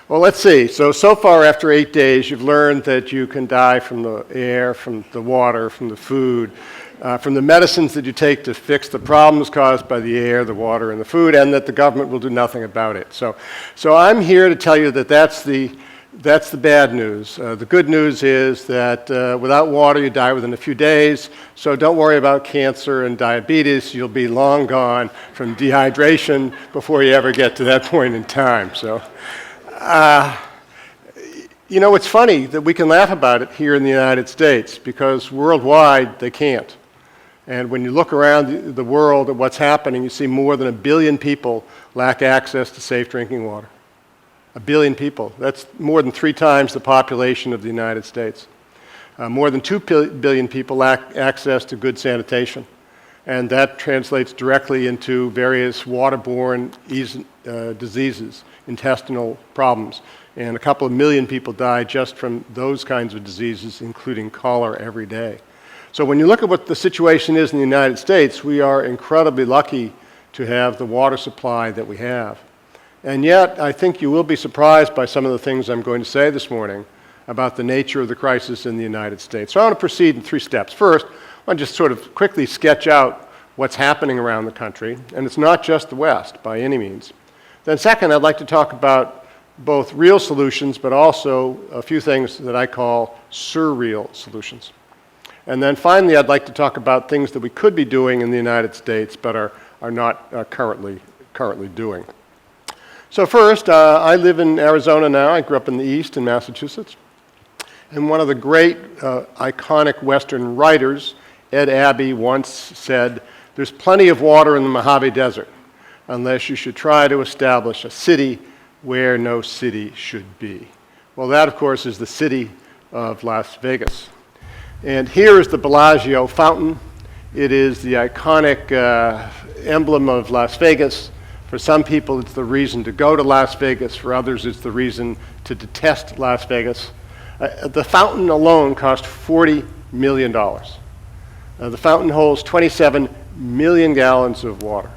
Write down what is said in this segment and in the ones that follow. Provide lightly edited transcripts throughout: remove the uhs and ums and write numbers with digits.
Well, let's see. So far after 8 days, you've learned that you can die from the air, from the water, from the food, from the medicines that you take to fix the problems caused by the air, the water, and the food, and that the government will do nothing about it. So I'm here to tell you that that's the bad news. The good news is that without water, you die within a few days. So don't worry about cancer and diabetes. You'll be long gone from dehydration before you ever get to that point in time. So. You know, it's funny that we can laugh about it here in the United States because worldwide they can't. And when you look around the world at what's happening, you see more than 1 billion people lack access to safe drinking water. 1 billion people. That's more than 3 times the population of the United States. More than 2 billion people lack access to good sanitation. And that translates directly into various waterborne diseases, intestinal problems. And a couple of million people die just from those kinds of diseases, including cholera every day. So when you look at what the situation is in the United States, we are incredibly lucky to have the water supply that we have. And yet, I think you will be surprised by some of the things I'm going to say this morning about the nature of the crisis in the United States. So I want to proceed in 3 steps. First, I want to just sort of quickly sketch out what's happening around the country, and it's not just the West by any means. Then second, I'd like to talk about both real solutions, but also a few things that I call surreal solutions. And then finally, I'd like to talk about things that we could be doing in the United States, but are not currently doing. So first, I live in Arizona now. I grew up in the East in Massachusetts. And one of the great iconic Western writers, Ed Abbey, once said, "There's plenty of water in the Mojave Desert, unless you should try to establish a city where no city should be." Well, that, of course, is the city of Las Vegas. And here is the Bellagio fountain. It is the iconic emblem of Las Vegas. For some people, it's the reason to go to Las Vegas. For others, it's the reason to detest Las Vegas. The fountain alone cost $40 million. The fountain holds 27 million gallons of water.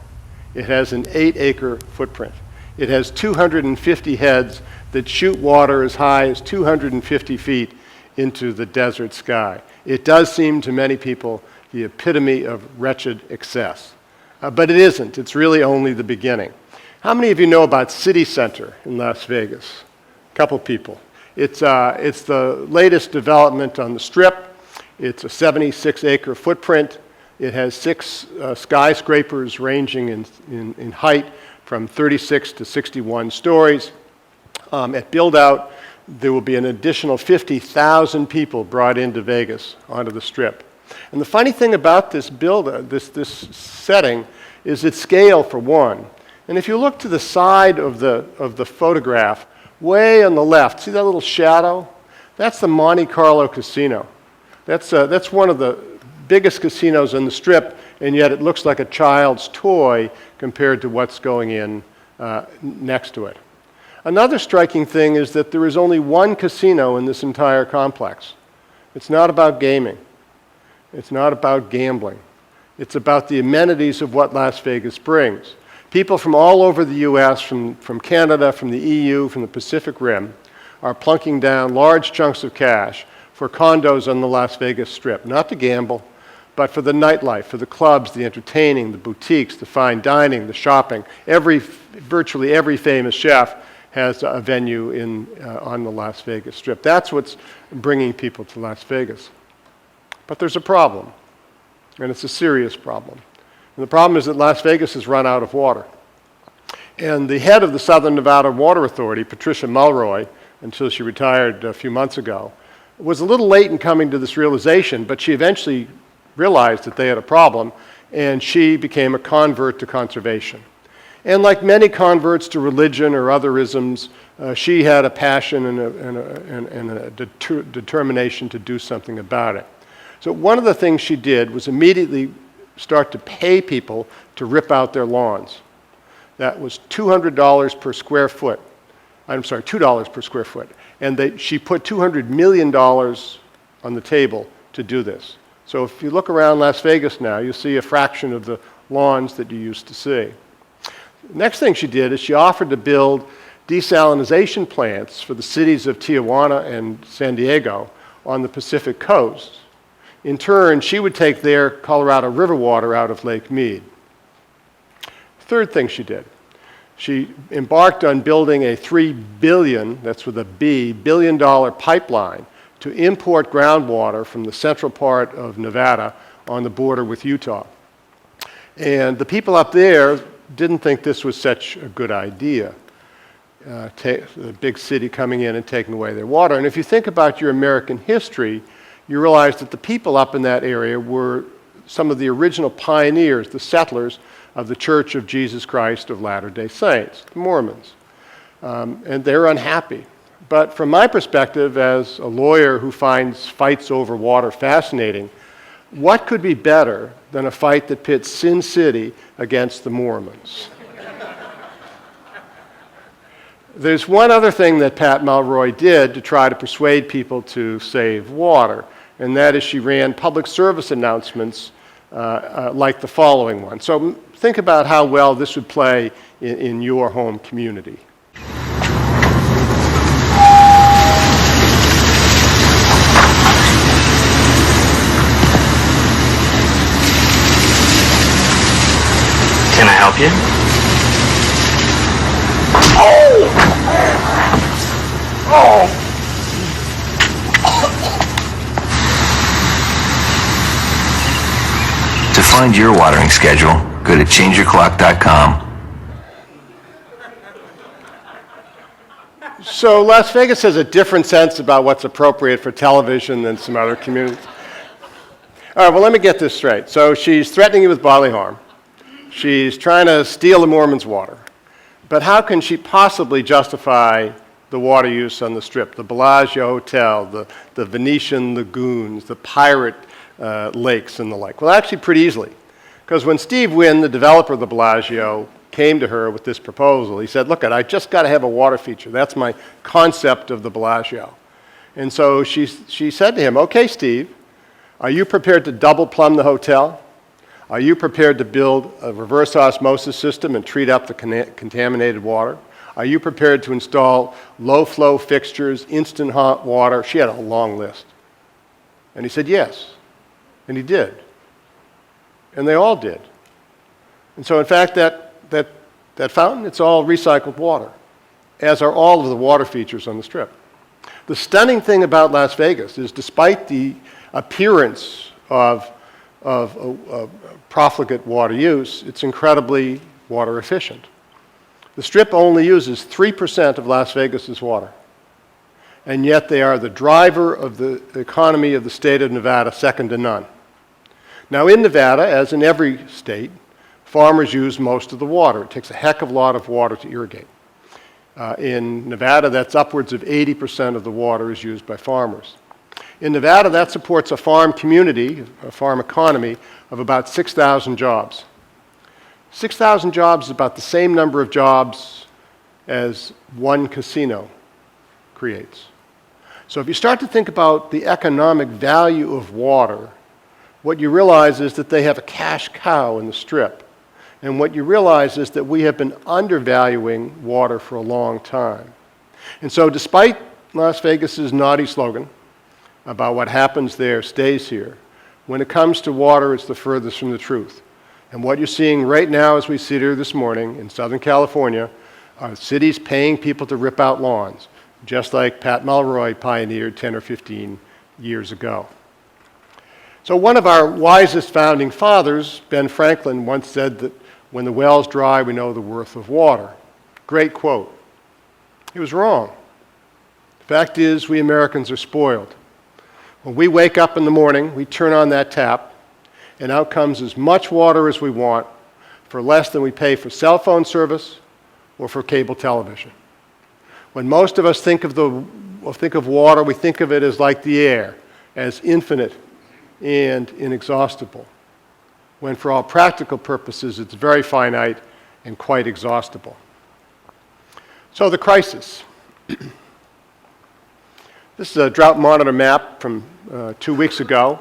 It has an 8-acre footprint. It has 250 heads that shoot water as high as 250 feet into the desert sky. It does seem to many people the epitome of wretched excess. But it isn't. It's really only the beginning. How many of you know about City Center in Las Vegas? A couple people. It's the latest development on the Strip. It's a 76-acre footprint. It has 6 skyscrapers ranging in height from 36 to 61 stories. At build-out, there will be an additional 50,000 people brought into Vegas, onto the Strip. And the funny thing about this this setting is its scale, for one. And if you look to the side of the photograph, way on the left, see that little shadow? That's the Monte Carlo Casino. That's one of the biggest casinos on the Strip, and yet it looks like a child's toy compared to what's going in next to it. Another striking thing is that there is only one casino in this entire complex. It's not about gaming. It's not about gambling. It's about the amenities of what Las Vegas brings. People from all over the U.S., from Canada, from the EU, from the Pacific Rim, are plunking down large chunks of cash for condos on the Las Vegas Strip, not to gamble, but for the nightlife, for the clubs, the entertaining, the boutiques, the fine dining, the shopping. Virtually every famous chef has a venue on the Las Vegas Strip. That's what's bringing people to Las Vegas. But there's a problem, and it's a serious problem. And the problem is that Las Vegas has run out of water. And the head of the Southern Nevada Water Authority, Patricia Mulroy, until she retired a few months ago, was a little late in coming to this realization, but she eventually realized that they had a problem, and she became a convert to conservation. And like many converts to religion or other isms, she had a passion and a determination to do something about it. So one of the things she did was immediately start to pay people to rip out their lawns. That was $200 per square foot. I'm sorry, $2 per square foot. And she put $200 million on the table to do this. So if you look around Las Vegas now, you'll see a fraction of the lawns that you used to see. The next thing she did is she offered to build desalination plants for the cities of Tijuana and San Diego on the Pacific coast. In turn, she would take their Colorado River water out of Lake Mead. Third thing she did, she embarked on building a $3 billion, that's with a B, billion-dollar pipeline to import groundwater from the central part of Nevada on the border with Utah. And the people up there didn't think this was such a good idea, the big city coming in and taking away their water. And if you think about your American history, you realize that the people up in that area were some of the original pioneers, the settlers of the Church of Jesus Christ of Latter-day Saints, the Mormons. And they're unhappy. But from my perspective, as a lawyer who finds fights over water fascinating, what could be better than a fight that pits Sin City against the Mormons? There's one other thing that Pat Mulroy did to try to persuade people to save water, and that is she ran public service announcements like the following one. So think about how well this would play in your home community. Can I help you? To find your watering schedule, go to changeyourclock.com. So Las Vegas has a different sense about what's appropriate for television than some other communities. All right, well, let me get this straight. So she's threatening you with bodily harm. She's trying to steal the Mormons' water. But how can she possibly justify the water use on the Strip, the Bellagio Hotel, the Venetian lagoons, the pirate lakes and the like? Well, actually pretty easily. Because when Steve Wynn, the developer of the Bellagio, came to her with this proposal, he said, look, I just got to have a water feature. That's my concept of the Bellagio. And so she said to him, okay, Steve, are you prepared to double plumb the hotel? Are you prepared to build a reverse osmosis system and treat up the contaminated water? Are you prepared to install low-flow fixtures, instant hot water? She had a long list. And he said yes. And he did. And they all did. And so, in fact, that fountain, it's all recycled water, as are all of the water features on the Strip. The stunning thing about Las Vegas is despite the appearance of profligate water use, it's incredibly water efficient. The Strip only uses 3% of Las Vegas's water, and yet they are the driver of the economy of the state of Nevada, second to none. Now in Nevada, as in every state, farmers use most of the water. It takes a heck of a lot of water to irrigate. In Nevada, that's upwards of 80% of the water is used by farmers. In Nevada, that supports a farm community, a farm economy, of about 6,000 jobs. 6,000 jobs is about the same number of jobs as one casino creates. So if you start to think about the economic value of water, what you realize is that they have a cash cow in the Strip. And what you realize is that we have been undervaluing water for a long time. And so despite Las Vegas's naughty slogan about what happens there stays here, when it comes to water, it's the furthest from the truth. And what you're seeing right now as we sit here this morning in Southern California are cities paying people to rip out lawns, just like Pat Mulroy pioneered 10 or 15 years ago. So one of our wisest founding fathers, Ben Franklin, once said that when the well's dry, we know the worth of water. Great quote. He was wrong. The fact is, we Americans are spoiled. When we wake up in the morning, we turn on that tap, and out comes as much water as we want for less than we pay for cell phone service or for cable television. When most of us think of water, we think of it as like the air, as infinite and inexhaustible, when for all practical purposes it's very finite and quite exhaustible. So the crisis. This is a drought monitor map from 2 weeks ago.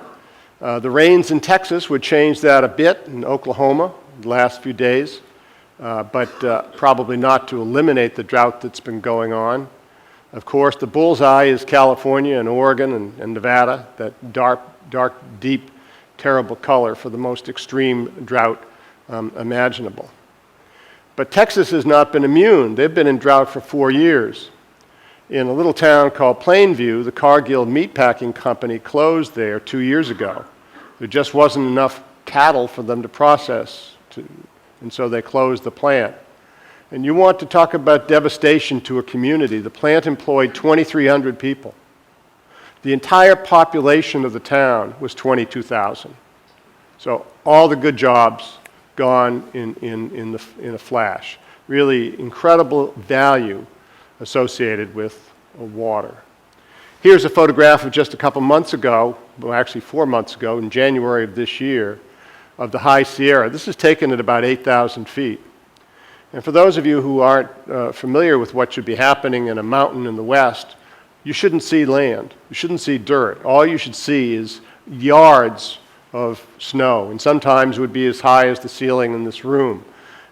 The rains in Texas would change that a bit, in Oklahoma the last few days. but probably not to eliminate the drought that's been going on. Of course, the bullseye is California and Oregon and Nevada, that dark, deep, terrible color for the most extreme drought imaginable. But Texas has not been immune. They've been in drought for 4 years. In a little town called Plainview, the Cargill meatpacking company closed there 2 years ago. There just wasn't enough cattle for them to process, and so they closed the plant. And you want to talk about devastation to a community. The plant employed 2,300 people. The entire population of the town was 22,000. So all the good jobs gone in a flash. Really incredible value associated with water. Here's a photograph of just a couple months ago, well actually 4 months ago, in January of this year, of the High Sierra. This is taken at about 8,000 feet. And for those of you who aren't familiar with what should be happening in a mountain in the west, you shouldn't see land. You shouldn't see dirt. All you should see is yards of snow, and sometimes would be as high as the ceiling in this room.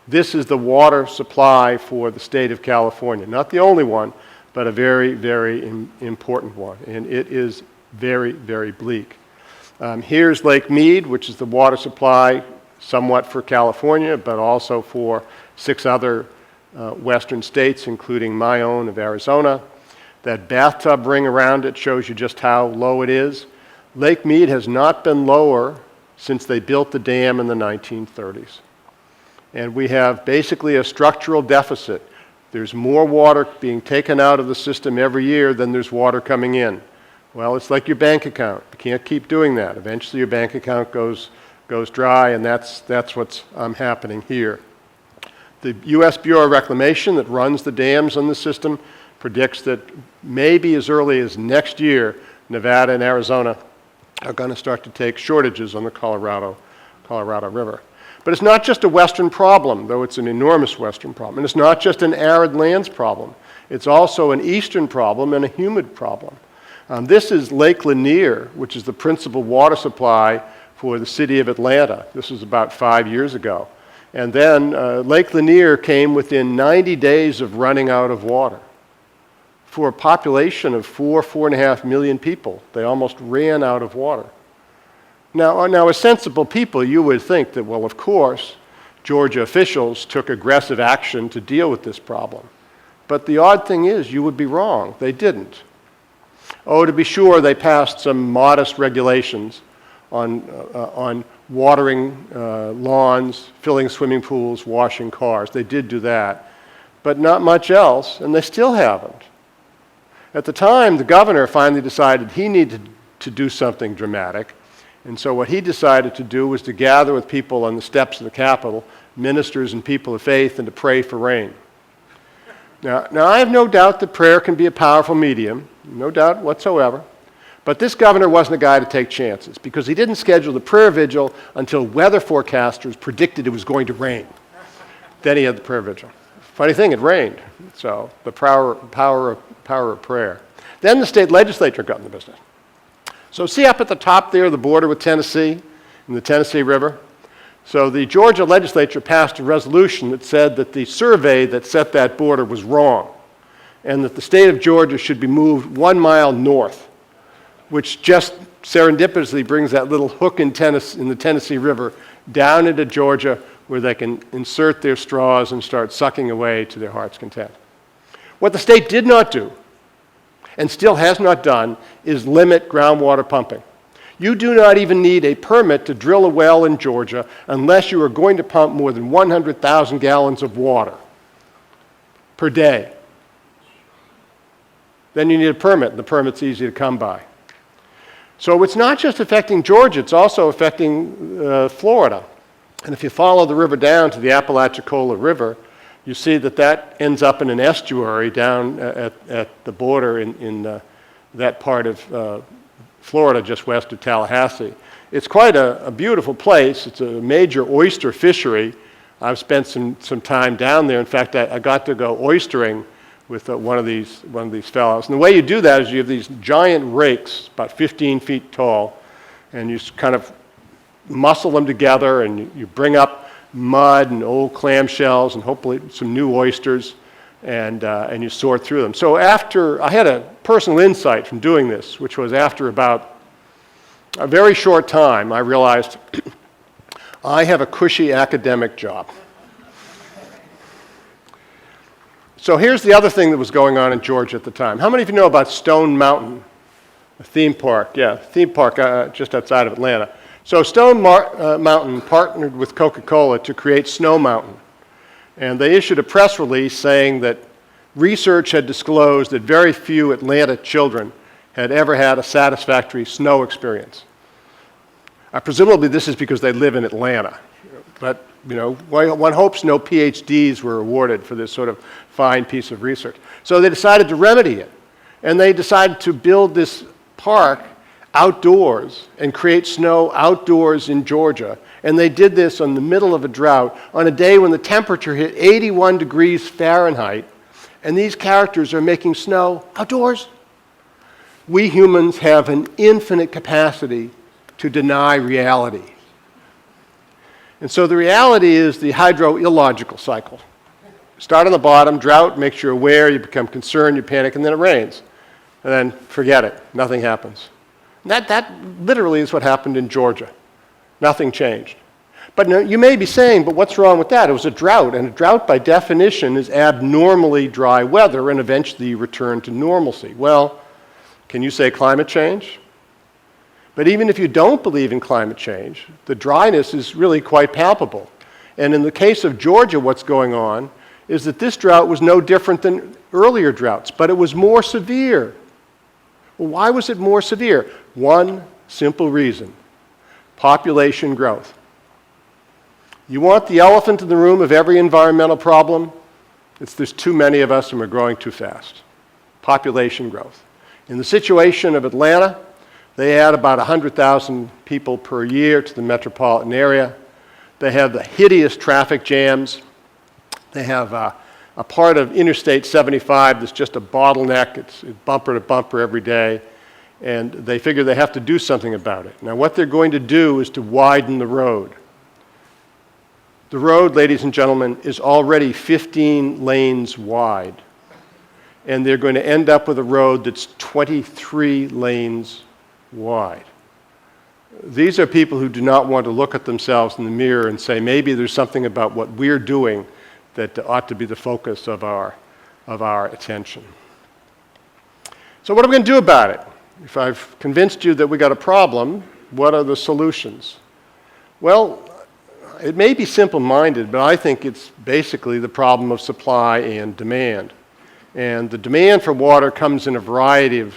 This is the water supply for the state of California. Not the only one, but a very, very important one. And it is very, very bleak. Here's Lake Mead, which is the water supply somewhat for California, but also for 6 other western states, including my own of Arizona. That bathtub ring around it shows you just how low it is. Lake Mead has not been lower since they built the dam in the 1930s. And we have basically a structural deficit. There's more water being taken out of the system every year than there's water coming in. Well, it's like your bank account. You can't keep doing that. Eventually your bank account goes dry, and that's what's happening here. The U.S. Bureau of Reclamation that runs the dams on the system predicts that maybe as early as next year, Nevada and Arizona are going to start to take shortages on the Colorado River. But it's not just a western problem, though it's an enormous western problem. And it's not just an arid lands problem. It's also an eastern problem and a humid problem. This is Lake Lanier, which is the principal water supply for the city of Atlanta. This was about 5 years ago. And then Lake Lanier came within 90 days of running out of water. For a population of 4.5 million people, they almost ran out of water. Now, as sensible people, you would think that, well, of course, Georgia officials took aggressive action to deal with this problem. But the odd thing is, you would be wrong. They didn't. Oh, to be sure, they passed some modest regulations on watering lawns, filling swimming pools, washing cars. They did do that. But not much else, and they still haven't. At the time, the governor finally decided he needed to do something dramatic. And so what he decided to do was to gather with people on the steps of the Capitol, ministers and people of faith, and to pray for rain. Now I have no doubt that prayer can be a powerful medium, no doubt whatsoever. But this governor wasn't a guy to take chances, because he didn't schedule the prayer vigil until weather forecasters predicted it was going to rain. Then he had the prayer vigil. Funny thing, it rained. So the power of prayer. Then the state legislature got in the business. So see up at the top there, the border with Tennessee and the Tennessee River? So the Georgia legislature passed a resolution that said that the survey that set that border was wrong, and that the state of Georgia should be moved 1 mile north, which just serendipitously brings that little hook in the Tennessee River down into Georgia, where they can insert their straws and start sucking away to their heart's content. What the state did not do, and still has not done, is limit groundwater pumping. You do not even need a permit to drill a well in Georgia unless you are going to pump more than 100,000 gallons of water per day. Then you need a permit, and the permit's easy to come by. So it's not just affecting Georgia, it's also affecting Florida. And if you follow the river down to the Apalachicola River, you see that ends up in an estuary down at the border in that part of Florida, just west of Tallahassee. It's quite a beautiful place. It's a major oyster fishery. I've spent some time down there. In fact, I got to go oystering with one of these fellows. And the way you do that is you have these giant rakes, about 15 feet tall, and you kind of muscle them together, and you bring up mud and old clamshells and hopefully some new oysters, and you sort through them. So after, I had a personal insight from doing this, which was after about a very short time, I realized I have a cushy academic job. So here's the other thing that was going on in Georgia at the time. How many of you know about Stone Mountain, a theme park? Yeah, theme park just outside of Atlanta. So Stone Mountain partnered with Coca-Cola to create Snow Mountain. And they issued a press release saying that research had disclosed that very few Atlanta children had ever had a satisfactory snow experience. Presumably this is because they live in Atlanta. But, you know, one hopes no PhDs were awarded for this sort of fine piece of research. So they decided to remedy it. And they decided to build this park outdoors and create snow outdoors in Georgia. And they did this in the middle of a drought on a day when the temperature hit 81 degrees Fahrenheit. And these characters are making snow outdoors. We humans have an infinite capacity to deny reality. And so the reality is the hydro-illogical cycle. Start on the bottom, drought makes you aware, you become concerned, you panic, and then it rains. And then forget it, nothing happens. And that literally is what happened in Georgia. Nothing changed. But no, you may be saying, but what's wrong with that? It was a drought, and a drought by definition is abnormally dry weather, and eventually you return to normalcy. Well, can you say climate change? But even if you don't believe in climate change, the dryness is really quite palpable. And in the case of Georgia, what's going on is that this drought was no different than earlier droughts, but it was more severe. Well, why was it more severe? One simple reason: population growth. You want the elephant in the room of every environmental problem? There's too many of us and we're growing too fast. Population growth. In the situation of Atlanta, they add about 100,000 people per year to the metropolitan area. They have the hideous traffic jams. They have a part of Interstate 75 that's just a bottleneck. It's bumper to bumper every day. And they figure they have to do something about it. Now, what they're going to do is to widen the road. The road, ladies and gentlemen, is already 15 lanes wide. And they're going to end up with a road that's 23 lanes wide. These are people who do not want to look at themselves in the mirror and say, maybe there's something about what we're doing that ought to be the focus of our attention. So what are we going to do about it? If I've convinced you that we got a problem, what are the solutions? Well, it may be simple-minded, but I think it's basically the problem of supply and demand. And the demand for water comes in a variety of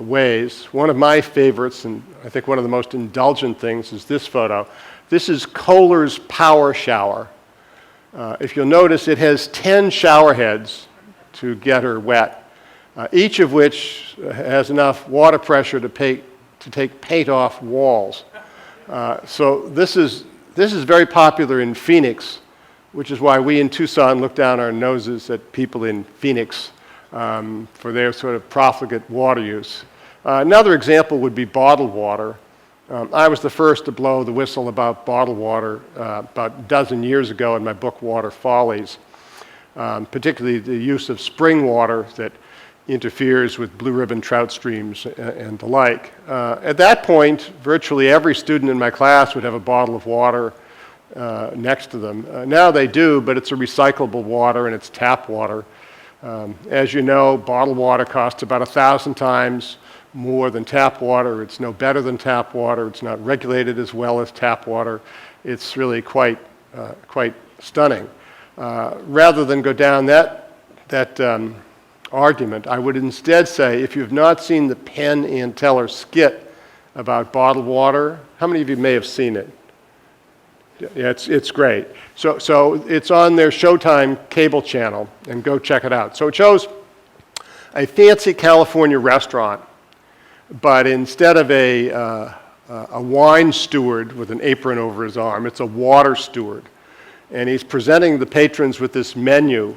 ways. One of my favorites, and I think one of the most indulgent things, is this photo. This is Kohler's power shower. If you'll notice, it has 10 shower heads to get her wet, each of which has enough water pressure to take paint off walls. So this is very popular in Phoenix, which is why we in Tucson look down our noses at people in Phoenix for their sort of profligate water use. Another example would be bottled water. I was the first to blow the whistle about bottled water about a dozen years ago in my book, Water Follies, particularly the use of spring water that interferes with blue ribbon trout streams and the like. At that point, virtually every student in my class would have a bottle of water next to them. Now they do, but it's a recyclable water and it's tap water. As you know, bottled water costs about 1,000 times more than tap water. It's no better than tap water. It's not regulated as well as tap water. It's really quite stunning. Rather than go down that argument, I would instead say, if you've not seen the Penn and Teller skit about bottled water, how many of you may have seen it? Yeah, it's great. So it's on their Showtime cable channel, and go check it out. So it shows a fancy California restaurant, but instead of a wine steward with an apron over his arm, it's a water steward. And he's presenting the patrons with this menu,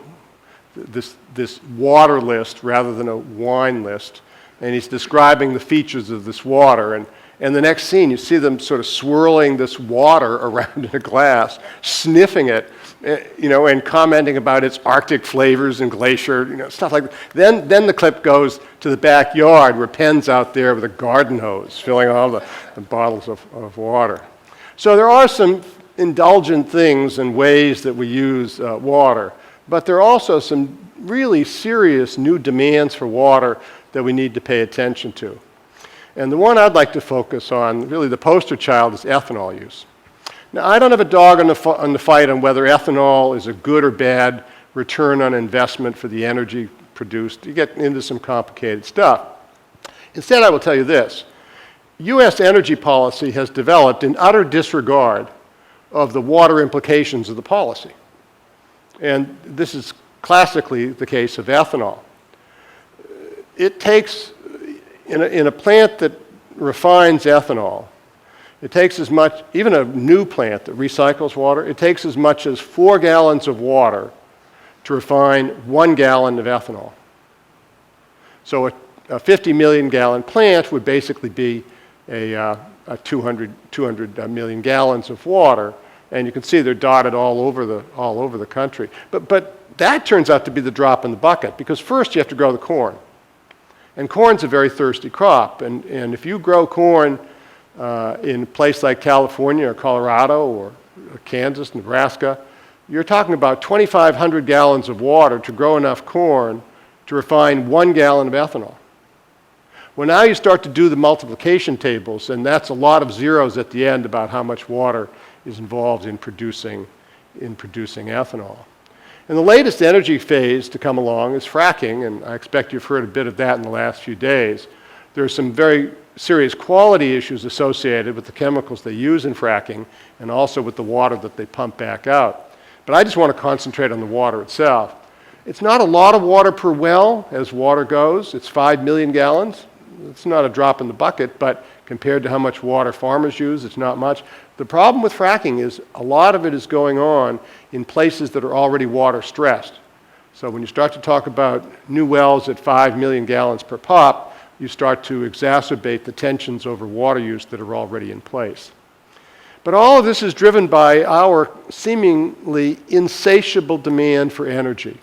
this water list rather than a wine list, and he's describing the features of this water. And the next scene, you see them sort of swirling this water around in a glass, sniffing it, and commenting about its Arctic flavors and glacier, stuff like that. Then the clip goes to the backyard where Penn's out there with a garden hose, filling all the bottles of water. So there are some indulgent things and ways that we use water, but there are also some really serious new demands for water that we need to pay attention to. And the one I'd like to focus on, really the poster child, is ethanol use. Now, I don't have a dog on the fight on whether ethanol is a good or bad return on investment for the energy produced. You get into some complicated stuff. Instead, I will tell you this. U.S. energy policy has developed in utter disregard of the water implications of the policy. And this is classically the case of ethanol. It takes, in a plant that refines ethanol, it takes as much, even a new plant that recycles water, it takes as much as 4 gallons of water to refine 1 gallon of ethanol. So a 50 million gallon plant would basically be a 200 million gallons of water, and you can see they're dotted all over the country. But that turns out to be the drop in the bucket, because first you have to grow the corn. And corn's a very thirsty crop, and if you grow corn in a place like California or Colorado or Kansas, Nebraska, you're talking about 2,500 gallons of water to grow enough corn to refine 1 gallon of ethanol. Well, now you start to do the multiplication tables, and that's a lot of zeros at the end about how much water is involved in producing ethanol. And the latest energy phase to come along is fracking, and I expect you've heard a bit of that in the last few days. There are some very serious quality issues associated with the chemicals they use in fracking and also with the water that they pump back out. But I just want to concentrate on the water itself. It's not a lot of water per well as water goes. It's 5 million gallons. It's not a drop in the bucket, but compared to how much water farmers use, it's not much. The problem with fracking is a lot of it is going on in places that are already water stressed. So when you start to talk about new wells at 5 million gallons per pop, you start to exacerbate the tensions over water use that are already in place. But all of this is driven by our seemingly insatiable demand for energy.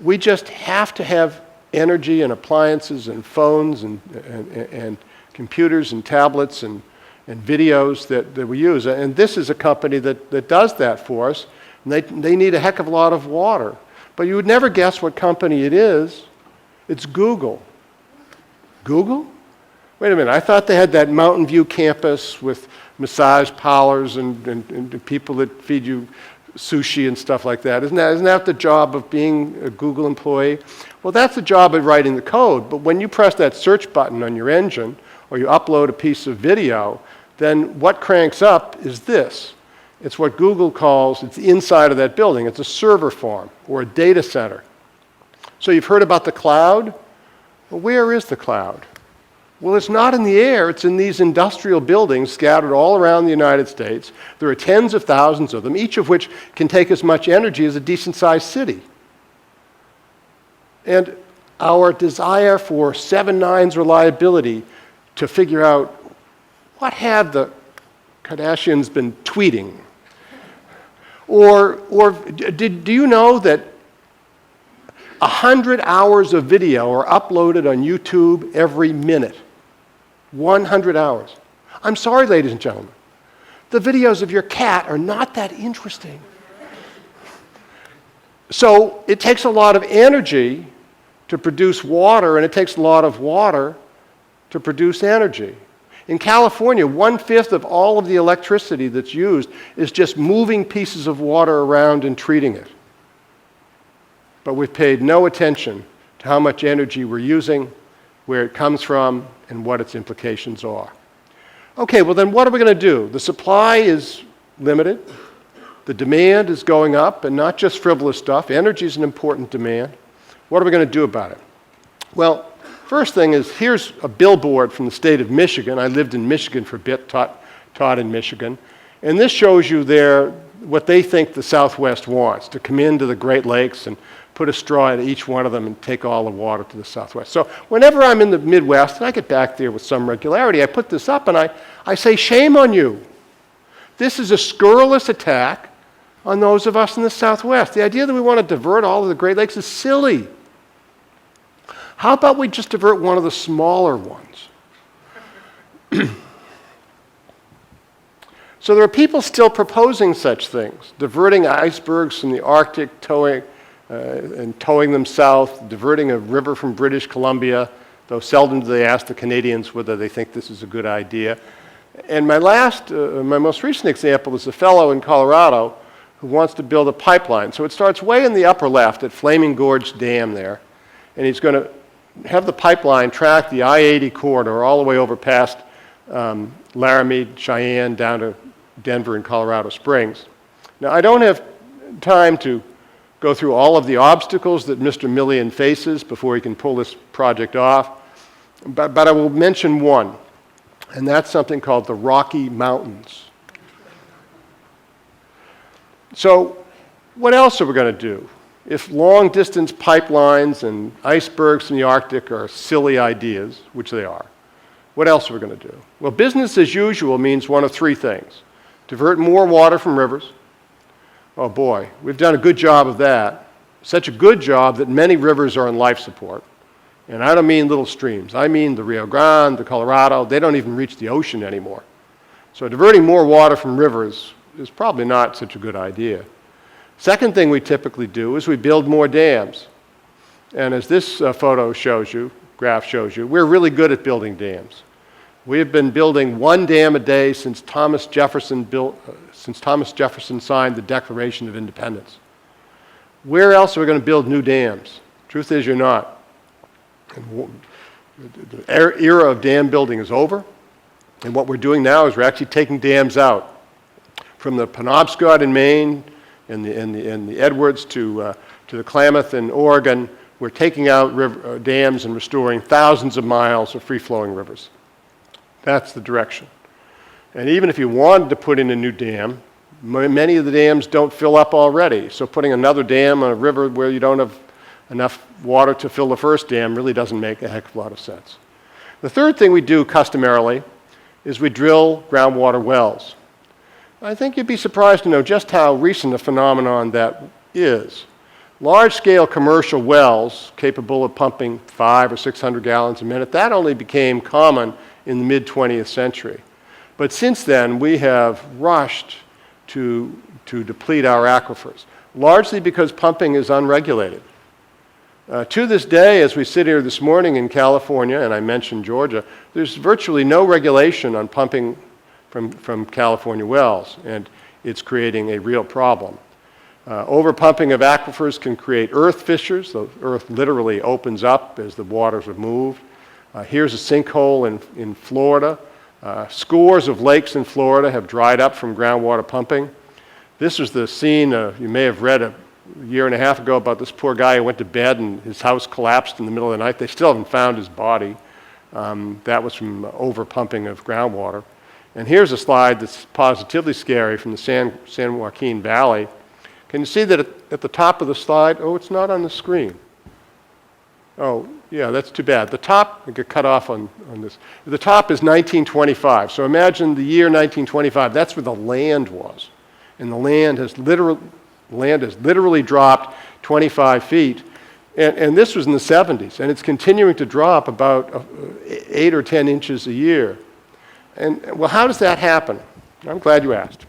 We just have to have energy and appliances and phones and computers and tablets and videos that we use. And this is a company that does that for us. And they need a heck of a lot of water. But you would never guess what company it is. It's Google. Google? Wait a minute, I thought they had that Mountain View campus with massage parlors and people that feed you sushi and stuff like that. Isn't that the job of being a Google employee? Well, that's the job of writing the code. But when you press that search button on your engine or you upload a piece of video, then what cranks up is this. It's what Google calls, it's the inside of that building. It's a server farm or a data center. So you've heard about the cloud? Well, where is the cloud? Well, it's not in the air. It's in these industrial buildings scattered all around the United States. There are tens of thousands of them, each of which can take as much energy as a decent-sized city. And our desire for 7 nines reliability to figure out what have the Kardashians been tweeting? Or do you know that 100 hours of video are uploaded on YouTube every minute? 100 hours. I'm sorry, ladies and gentlemen. The videos of your cat are not that interesting. So it takes a lot of energy to produce water, and it takes a lot of water to produce energy. In California, 1/5 of all of the electricity that's used is just moving pieces of water around and treating it. But we've paid no attention to how much energy we're using, where it comes from, and what its implications are. Okay, well then what are we going to do? The supply is limited. The demand is going up, and not just frivolous stuff. Energy is an important demand. What are we going to do about it? Well, first thing is, here's a billboard from the state of Michigan. I lived in Michigan for a bit, taught in Michigan. And this shows you what they think the Southwest wants, to come into the Great Lakes and put a straw in each one of them and take all the water to the southwest. So whenever I'm in the Midwest, and I get back there with some regularity, I put this up and I say, shame on you. This is a scurrilous attack on those of us in the Southwest. The idea that we want to divert all of the Great Lakes is silly. How about we just divert one of the smaller ones? So there are people still proposing such things, diverting icebergs from the Arctic, towing them south, diverting a river from British Columbia, though seldom do they ask the Canadians whether they think this is a good idea. And my most recent example is a fellow in Colorado who wants to build a pipeline. So it starts way in the upper left at Flaming Gorge Dam there, and he's going to have the pipeline track the I-80 corridor all the way over past Laramie, Cheyenne, down to Denver and Colorado Springs. Now, I don't have time to go through all of the obstacles that Mr. Millian faces before he can pull this project off, but I will mention one, and that's something called the Rocky Mountains. So what else are we going to do? If long-distance pipelines and icebergs from the Arctic are silly ideas, which they are, what else are we going to do? Well, business as usual means one of three things. Divert more water from rivers. Oh boy, we've done a good job of that. Such a good job that many rivers are on life support. And I don't mean little streams. I mean the Rio Grande, the Colorado. They don't even reach the ocean anymore. So diverting more water from rivers is probably not such a good idea. Second thing we typically do is we build more dams. And as this photo shows you, graph shows you, we're really good at building dams. We have been building one dam a day since Thomas Jefferson signed the Declaration of Independence. Where else are we going to build new dams? Truth is, you're not. And the era of dam building is over, and what we're doing now is we're actually taking dams out. From the Penobscot in Maine and the Edwards to the Klamath in Oregon, we're taking out dams and restoring thousands of miles of free-flowing rivers. That's the direction. And even if you wanted to put in a new dam, many of the dams don't fill up already. So putting another dam on a river where you don't have enough water to fill the first dam really doesn't make a heck of a lot of sense. The third thing we do customarily is we drill groundwater wells. I think you'd be surprised to know just how recent a phenomenon that is. Large-scale commercial wells capable of pumping 500 or 600 gallons a minute, that only became common in the mid-20th century. But since then, we have rushed to deplete our aquifers, largely because pumping is unregulated. To this day, as we sit here this morning in California, and I mentioned Georgia, there's virtually no regulation on pumping from California wells, and it's creating a real problem. Overpumping of aquifers can create earth fissures. The earth literally opens up as the waters are moved. Here's a sinkhole in Florida. Scores of lakes in Florida have dried up from groundwater pumping. This was the scene, you may have read a year and a half ago about this poor guy who went to bed and his house collapsed in the middle of the night. They still haven't found his body. That was from overpumping of groundwater. And here's a slide that's positively scary from the San Joaquin Valley. Can you see that at the top of the slide? Oh, it's not on the screen. Oh, yeah, that's too bad. The top, I get cut off on this. The top is 1925. So imagine the year 1925. That's where the land was. And the land has literally dropped 25 feet. And this was in the 70s. And it's continuing to drop about 8 or 10 inches a year. And, well, how does that happen? I'm glad you asked.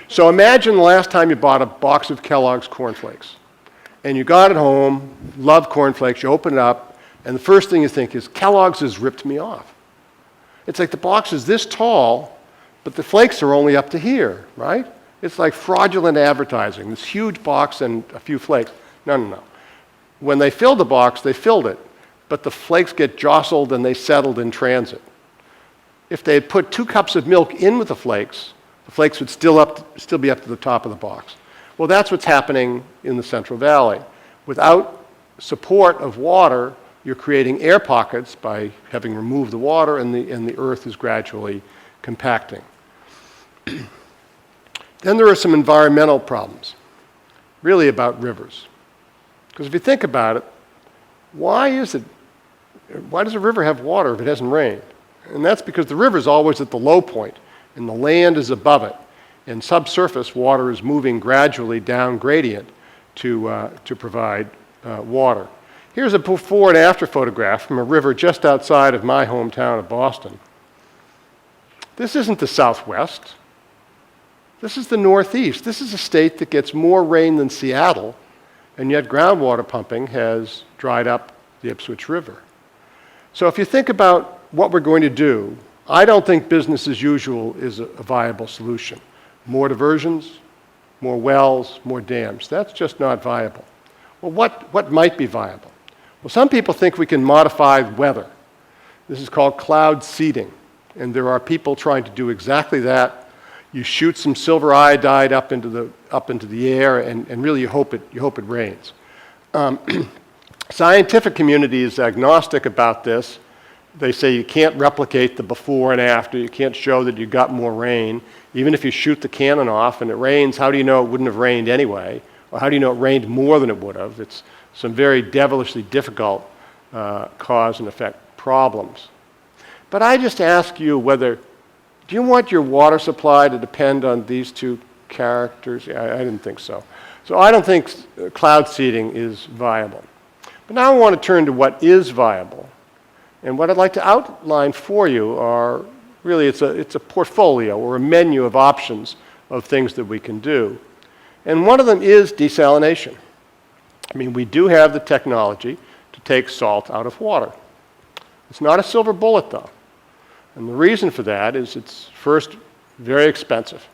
So imagine the last time you bought a box of Kellogg's cornflakes. And you got it home, love cornflakes, you open it up, and the first thing you think is, Kellogg's has ripped me off. It's like the box is this tall, but the flakes are only up to here, right? It's like fraudulent advertising, this huge box and a few flakes. No. When they filled the box, they filled it, but the flakes get jostled and they settled in transit. If they had put 2 cups of milk in with the flakes would still be up to the top of the box. Well, that's what's happening in the Central Valley. Without support of water, you're creating air pockets by having removed the water, and the earth is gradually compacting. Then there are some environmental problems, really about rivers. Because if you think about it, why does a river have water if it hasn't rained? And that's because the river is always at the low point, and the land is above it. And subsurface water is moving gradually down gradient to provide water. Here's a before and after photograph from a river just outside of my hometown of Boston. This isn't the Southwest. This is the Northeast. This is a state that gets more rain than Seattle, and yet groundwater pumping has dried up the Ipswich River. So if you think about what we're going to do, I don't think business as usual is a viable solution. More diversions, more wells, more dams. That's just not viable. Well, what might be viable? Well, some people think we can modify weather. This is called cloud seeding, and there are people trying to do exactly that. You shoot some silver iodide up into the air, and really you hope it rains. Scientific community is agnostic about this. They say you can't replicate the before and after. You can't show that you got more rain. Even if you shoot the cannon off and it rains, how do you know it wouldn't have rained anyway? Or how do you know it rained more than it would have? It's some very devilishly difficult cause and effect problems. But I just ask you do you want your water supply to depend on these two characters? I didn't think so. So I don't think cloud seeding is viable. But now I want to turn to what is viable. And what I'd like to outline for you are really it's a portfolio or a menu of options of things that we can do. And one of them is desalination. I mean, we do have the technology to take salt out of water. It's not a silver bullet, though. And the reason for that is it's first very expensive.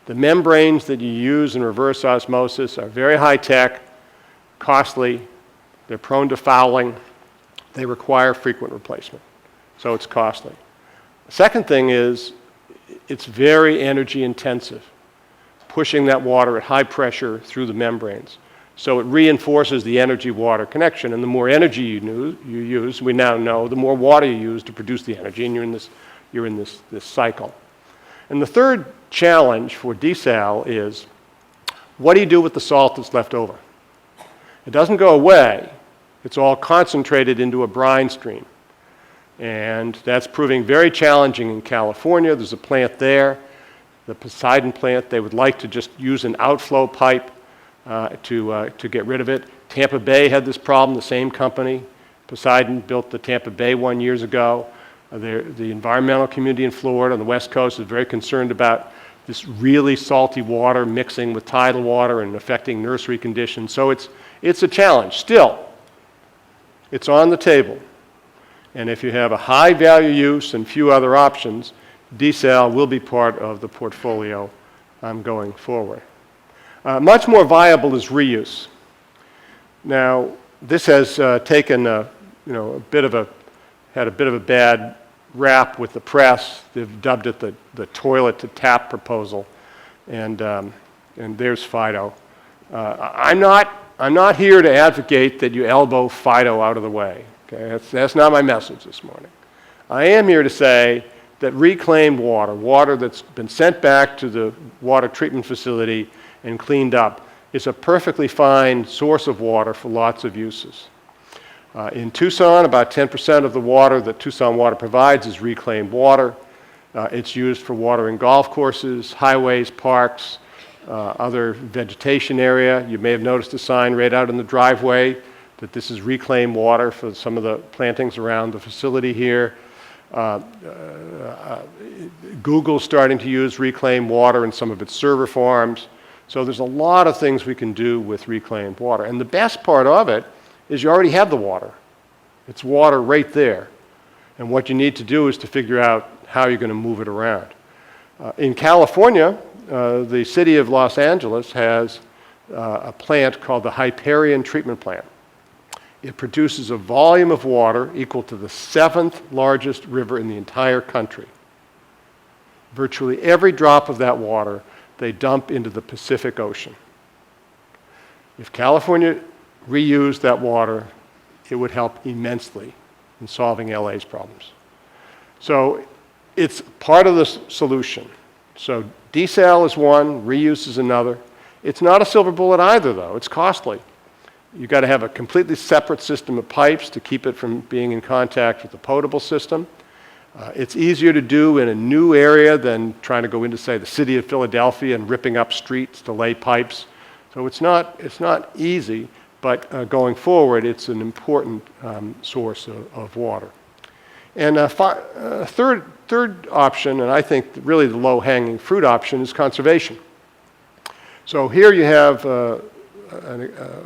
The membranes that you use in reverse osmosis are very high-tech, costly, they're prone to fouling, they require frequent replacement, so it's costly. The second thing is it's very energy intensive, pushing that water at high pressure through the membranes. So it reinforces the energy-water connection, and the more energy you use, we now know, the more water you use to produce the energy, and you're in this cycle. And the third challenge for desal is, what do you do with the salt that's left over? It doesn't go away. It's all concentrated into a brine stream. And that's proving very challenging in California. There's a plant there, the Poseidon plant. They would like to just use an outflow pipe to get rid of it. Tampa Bay had this problem, the same company. Poseidon built the Tampa Bay one years ago. The environmental community in Florida on the West Coast is very concerned about this really salty water mixing with tidal water and affecting nursery conditions. So it's a challenge. Still, it's on the table. And if you have a high value use and few other options, desal will be part of the portfolio going forward. Much more viable is reuse. Now, this has taken had a bit of a bad rap with the press. They've dubbed it the toilet to tap proposal, and there's Fido. I'm not here to advocate that you elbow Fido out of the way. Okay, that's not my message this morning. I am here to say that reclaimed water that's been sent back to the water treatment facility and cleaned up, is a perfectly fine source of water for lots of uses. In Tucson, about 10% of the water that Tucson Water provides is reclaimed water. It's used for watering golf courses, highways, parks, other vegetation area. You may have noticed a sign right out in the driveway that this is reclaimed water for some of the plantings around the facility here. Google's starting to use reclaimed water in some of its server farms. So there's a lot of things we can do with reclaimed water. And the best part of it is you already have the water. It's water right there. And what you need to do is to figure out how you're going to move it around. In California, the city of Los Angeles has a plant called the Hyperion Treatment Plant. It produces a volume of water equal to the 7th largest river in the entire country. Virtually every drop of that water they dump into the Pacific Ocean. If California reused that water, it would help immensely in solving LA's problems. So it's part of the solution. So desal is one, reuse is another. It's not a silver bullet either, though. It's costly. You've got to have a completely separate system of pipes to keep it from being in contact with the potable system. It's easier to do in a new area than trying to go into, say, the city of Philadelphia and ripping up streets to lay pipes. So it's not easy, but going forward, it's an important source of water. And third option, and I think really the low-hanging fruit option, is conservation. So here you have a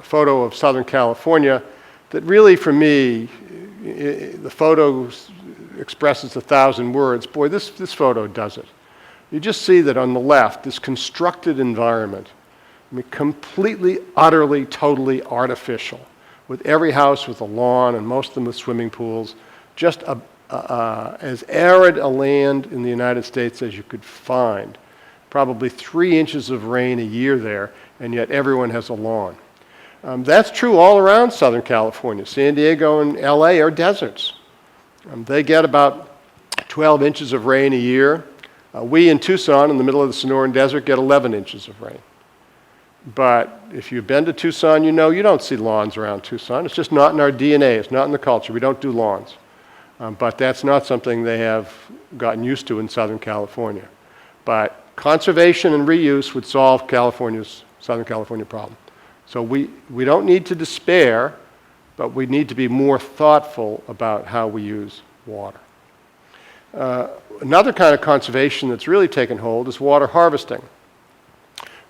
photo of Southern California that really, for me, the photo expresses 1,000 words. Boy, this photo does it. You just see that on the left, this constructed environment, I mean, completely, utterly, totally artificial, with every house with a lawn and most of them with swimming pools, just as arid a land in the United States as you could find. Probably 3 inches of rain a year there, and yet everyone has a lawn. That's true all around Southern California. San Diego and LA are deserts. They get about 12 inches of rain a year. We in Tucson, in the middle of the Sonoran Desert, get 11 inches of rain. But if you've been to Tucson, you know you don't see lawns around Tucson. It's just not in our DNA. It's not in the culture. We don't do lawns. But that's not something they have gotten used to in Southern California. But conservation and reuse would solve Southern California problem. So we don't need to despair, but we need to be more thoughtful about how we use water. Another kind of conservation that's really taken hold is water harvesting.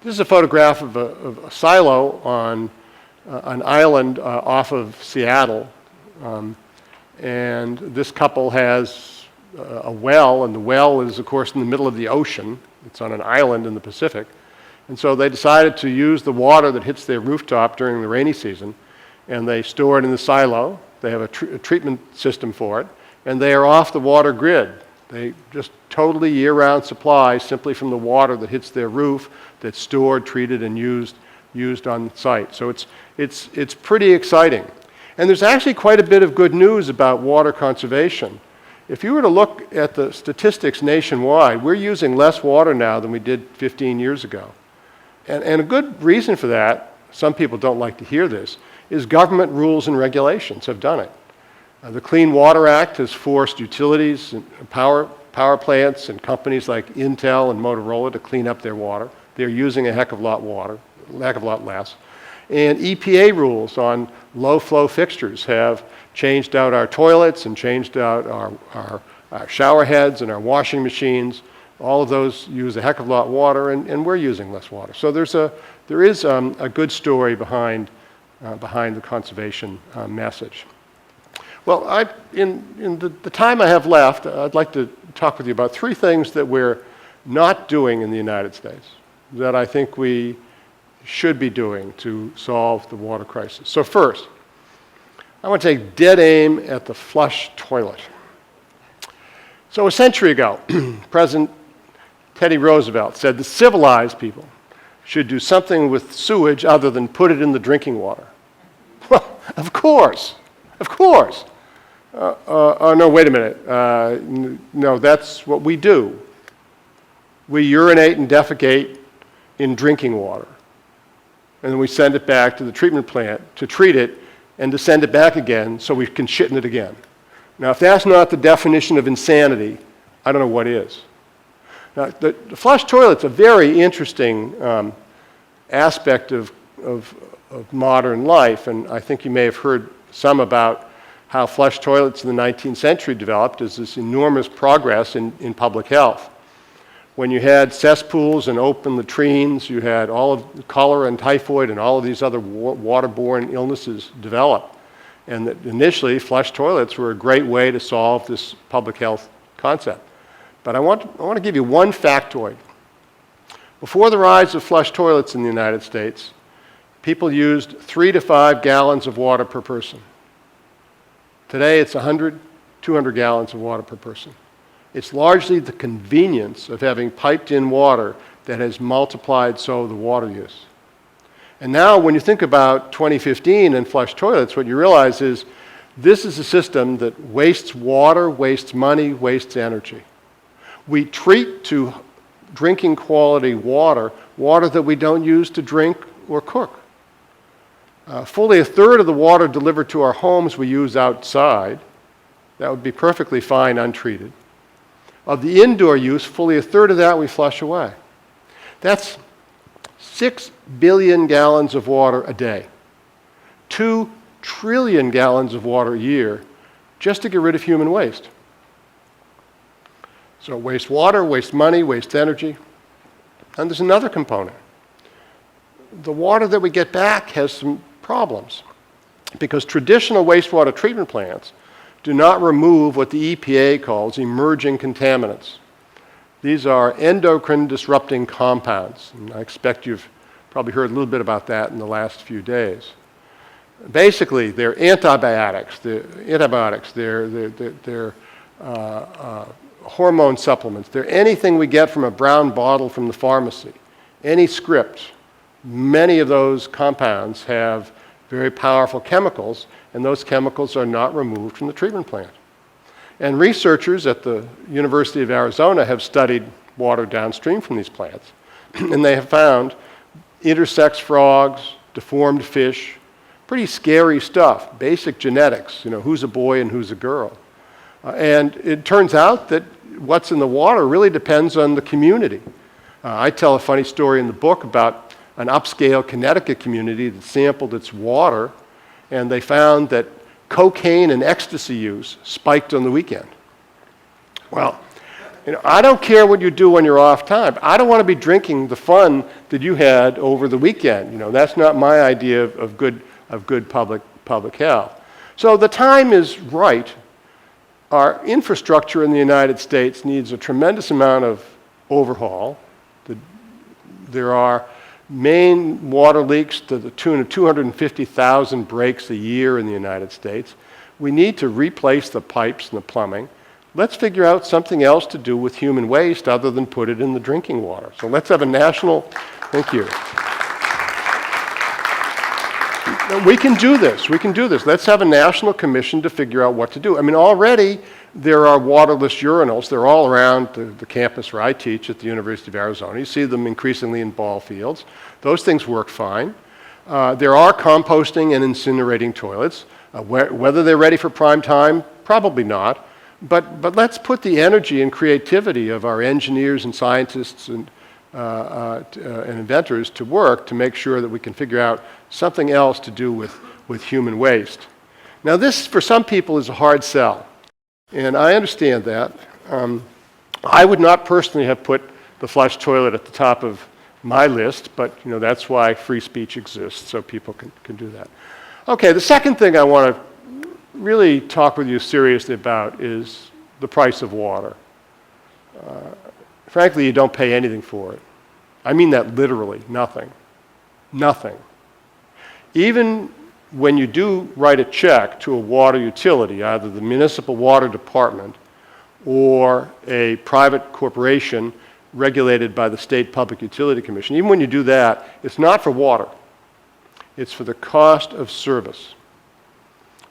This is a photograph of a silo on an island off of Seattle. And this couple has a well, and the well is, of course, in the middle of the ocean. It's on an island in the Pacific. And so they decided to use the water that hits their rooftop during the rainy season, and they store it in the silo. They have a treatment system for it, and they are off the water grid. They just totally year-round supply simply from the water that hits their roof, that's stored, treated, and used on site. So it's pretty exciting. And there's actually quite a bit of good news about water conservation. If you were to look at the statistics nationwide, we're using less water now than we did 15 years ago. And a good reason for that, some people don't like to hear this, is government rules and regulations have done it. The Clean Water Act has forced utilities and power plants and companies like Intel and Motorola to clean up their water. They're using a heck of a lot less. And EPA rules on low-flow fixtures have changed out our toilets and changed out our shower heads and our washing machines. All of those use a heck of a lot of water, and we're using less water. So there is a good story behind the conservation message. Well, in the time I have left, I'd like to talk with you about 3 things that we're not doing in the United States that I think we should be doing to solve the water crisis. So first, I want to take dead aim at the flush toilet. So a century ago, President Teddy Roosevelt said the civilized people should do something with sewage other than put it in the drinking water. Well, of course. No, wait a minute. No, that's what we do. We urinate and defecate in drinking water. And then we send it back to the treatment plant to treat it and to send it back again so we can shit in it again. Now, if that's not the definition of insanity, I don't know what is. Now, the flush toilet's a very interesting aspect of modern life, and I think you may have heard some about how flush toilets in the 19th century developed as this enormous progress in public health. When you had cesspools and open latrines, you had all of cholera and typhoid and all of these other waterborne illnesses develop. And that initially, flush toilets were a great way to solve this public health concept. But I want to give you one factoid. Before the rise of flush toilets in the United States, people used 3 to 5 gallons of water per person. Today, it's 100, 200 gallons of water per person. It's largely the convenience of having piped-in water that has multiplied so the water use. And now when you think about 2015 and flush toilets, what you realize is this is a system that wastes water, wastes money, wastes energy. We treat to drinking quality water that we don't use to drink or cook. Fully a third of the water delivered to our homes we use outside. That would be perfectly fine untreated. Of the indoor use, fully a third of that we flush away. That's 6 billion gallons of water a day, 2 trillion gallons of water a year, just to get rid of human waste. So waste water, waste money, waste energy. And there's another component. The water that we get back has some problems because traditional wastewater treatment plants do not remove what the EPA calls emerging contaminants. These are endocrine disrupting compounds, and I expect you've probably heard a little bit about that in the last few days. Basically, they're antibiotics, they're hormone supplements, they're anything we get from a brown bottle from the pharmacy, any script. Many of those compounds have very powerful chemicals, and those chemicals are not removed from the treatment plant. And researchers at the University of Arizona have studied water downstream from these plants, and they have found intersex frogs, deformed fish, pretty scary stuff, basic genetics, who's a boy and who's a girl. And it turns out that what's in the water really depends on the community. I tell a funny story in the book about an upscale Connecticut community that sampled its water, and they found that cocaine and ecstasy use spiked on the weekend. Well, I don't care what you do when you're off time. I don't want to be drinking the fun that you had over the weekend. That's not my idea of good public health. So the time is right. Our infrastructure in the United States needs a tremendous amount of overhaul. There are main water leaks to the tune of 250,000 breaks a year in the United States. We need to replace the pipes and the plumbing. Let's figure out something else to do with human waste other than put it in the drinking water. So let's have a national, thank you. We can do this. Let's have a national commission to figure out what to do. Already there are waterless urinals. They're all around the campus where I teach at the University of Arizona. You see them increasingly in ball fields. Those things work fine. There are composting and incinerating toilets. Whether they're ready for prime time, probably not. But let's put the energy and creativity of our engineers and scientists and inventors to work to make sure that we can figure out something else to do with human waste. Now this, for some people, is a hard sell, and I understand that. I would not personally have put the flush toilet at the top of my list, but that's why free speech exists, so people can do that. Okay, the second thing I want to really talk with you seriously about is the price of water. Frankly, you don't pay anything for it. I mean that literally, nothing. Nothing. Even when you do write a check to a water utility, either the municipal water department or a private corporation regulated by the State Public Utility Commission, even when you do that, it's not for water. It's for the cost of service.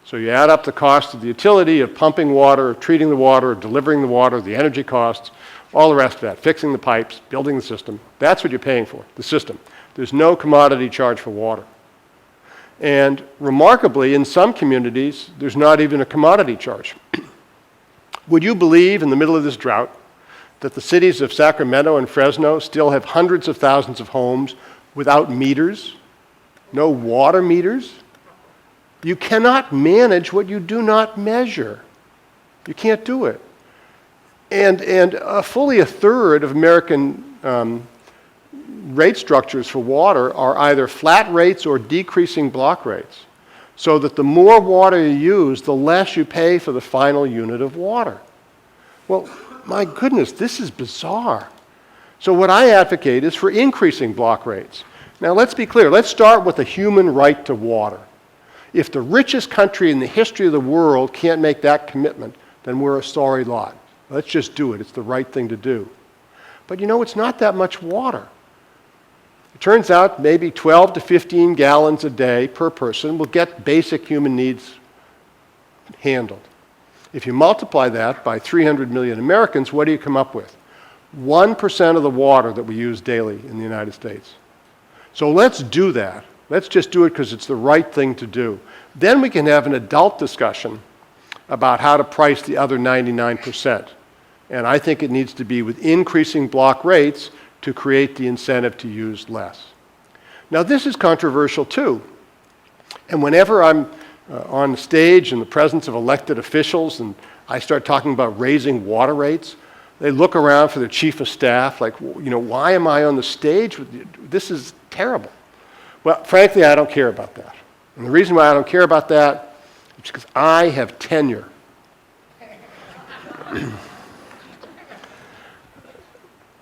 So you add up the cost of the utility, of pumping water, of treating the water, of delivering the water, the energy costs, all the rest of that, fixing the pipes, building the system. That's what you're paying for, the system. There's no commodity charge for water. And remarkably, in some communities, there's not even a commodity charge. Would you believe, in the middle of this drought, that the cities of Sacramento and Fresno still have hundreds of thousands of homes without meters? No water meters? You cannot manage what you do not measure. You can't do it. And fully a third of American rate structures for water are either flat rates or decreasing block rates, so that the more water you use, the less you pay for the final unit of water. Well, my goodness, this is bizarre. So what I advocate is for increasing block rates. Now let's be clear, let's start with the human right to water. If the richest country in the history of the world can't make that commitment, then we're a sorry lot. Let's just do it. It's the right thing to do. But it's not that much water. It turns out maybe 12 to 15 gallons a day per person will get basic human needs handled. If you multiply that by 300 million Americans, what do you come up with? 1% of the water that we use daily in the United States. So let's do that. Let's just do it because it's the right thing to do. Then we can have an adult discussion about how to price the other 99%. And I think it needs to be with increasing block rates to create the incentive to use less. Now this is controversial too. And whenever I'm on stage in the presence of elected officials and I start talking about raising water rates, they look around for their chief of staff like, why am I on the stage with you? This is terrible. Well, frankly, I don't care about that. And the reason why I don't care about that is because I have tenure.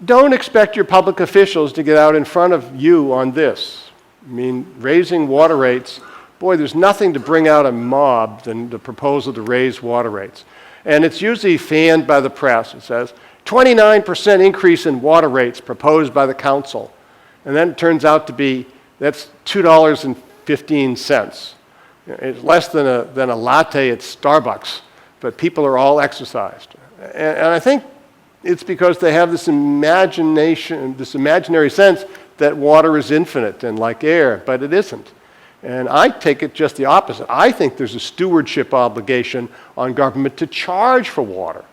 Don't expect your public officials to get out in front of you on this. I mean, raising water rates, boy, there's nothing to bring out a mob than the proposal to raise water rates. And it's usually fanned by the press. It says, 29% increase in water rates proposed by the council. And then it turns out to be, that's $2.15. It's less than a latte at Starbucks, but people are all exercised. And I think it's because they have this imagination, this imaginary sense that water is infinite and like air, but it isn't. And I take it just the opposite. I think there's a stewardship obligation on government to charge for water,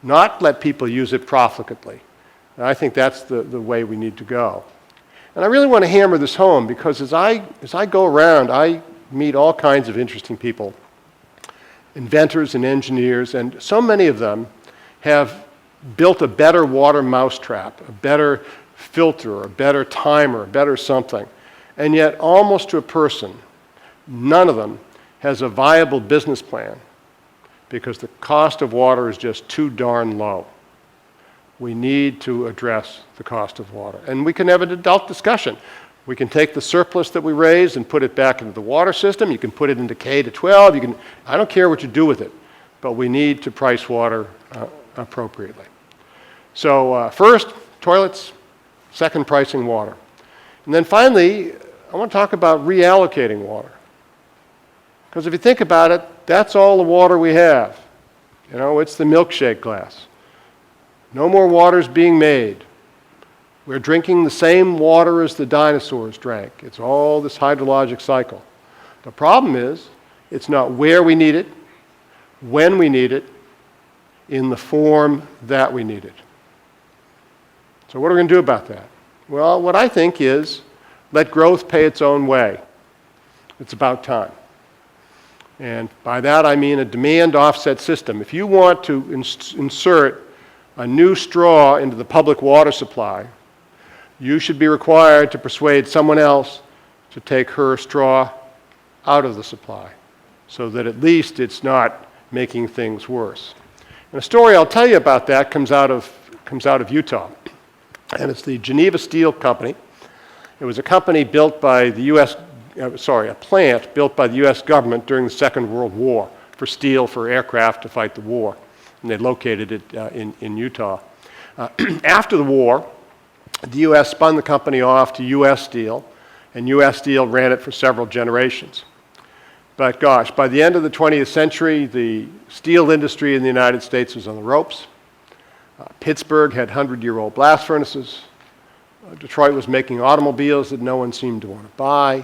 not let people use it profitably. And I think that's the way we need to go. And I really want to hammer this home because as I go around, I meet all kinds of interesting people, inventors and engineers, and so many of them have built a better water mousetrap, a better filter, a better timer, a better something. And yet, almost to a person, none of them has a viable business plan because the cost of water is just too darn low. We need to address the cost of water. And we can have an adult discussion. We can take the surplus that we raise and put it back into the water system. You can put it into K to 12. I don't care what you do with it, but we need to price water appropriately. So first, toilets. Second, pricing water. And then finally, I want to talk about reallocating water. Because if you think about it, that's all the water we have. It's the milkshake glass. No more water's being made. We're drinking the same water as the dinosaurs drank. It's all this hydrologic cycle. The problem is, it's not where we need it, when we need it, in the form that we need it. So what are we going to do about that? Well, what I think is let growth pay its own way. It's about time. And by that I mean a demand offset system. If you want to insert a new straw into the public water supply, you should be required to persuade someone else to take her straw out of the supply so that at least it's not making things worse. And a story I'll tell you about that comes out of Utah. And it's the Geneva Steel Company. It was a company built by the a plant built by the U.S. government during the Second World War for steel for aircraft to fight the war. And they located it in Utah. After the war, the U.S. spun the company off to U.S. Steel, and U.S. Steel ran it for several generations. But gosh, by the end of the 20th century, the steel industry in the United States was on the ropes. Pittsburgh had 100-year-old blast furnaces. Detroit was making automobiles that no one seemed to want to buy.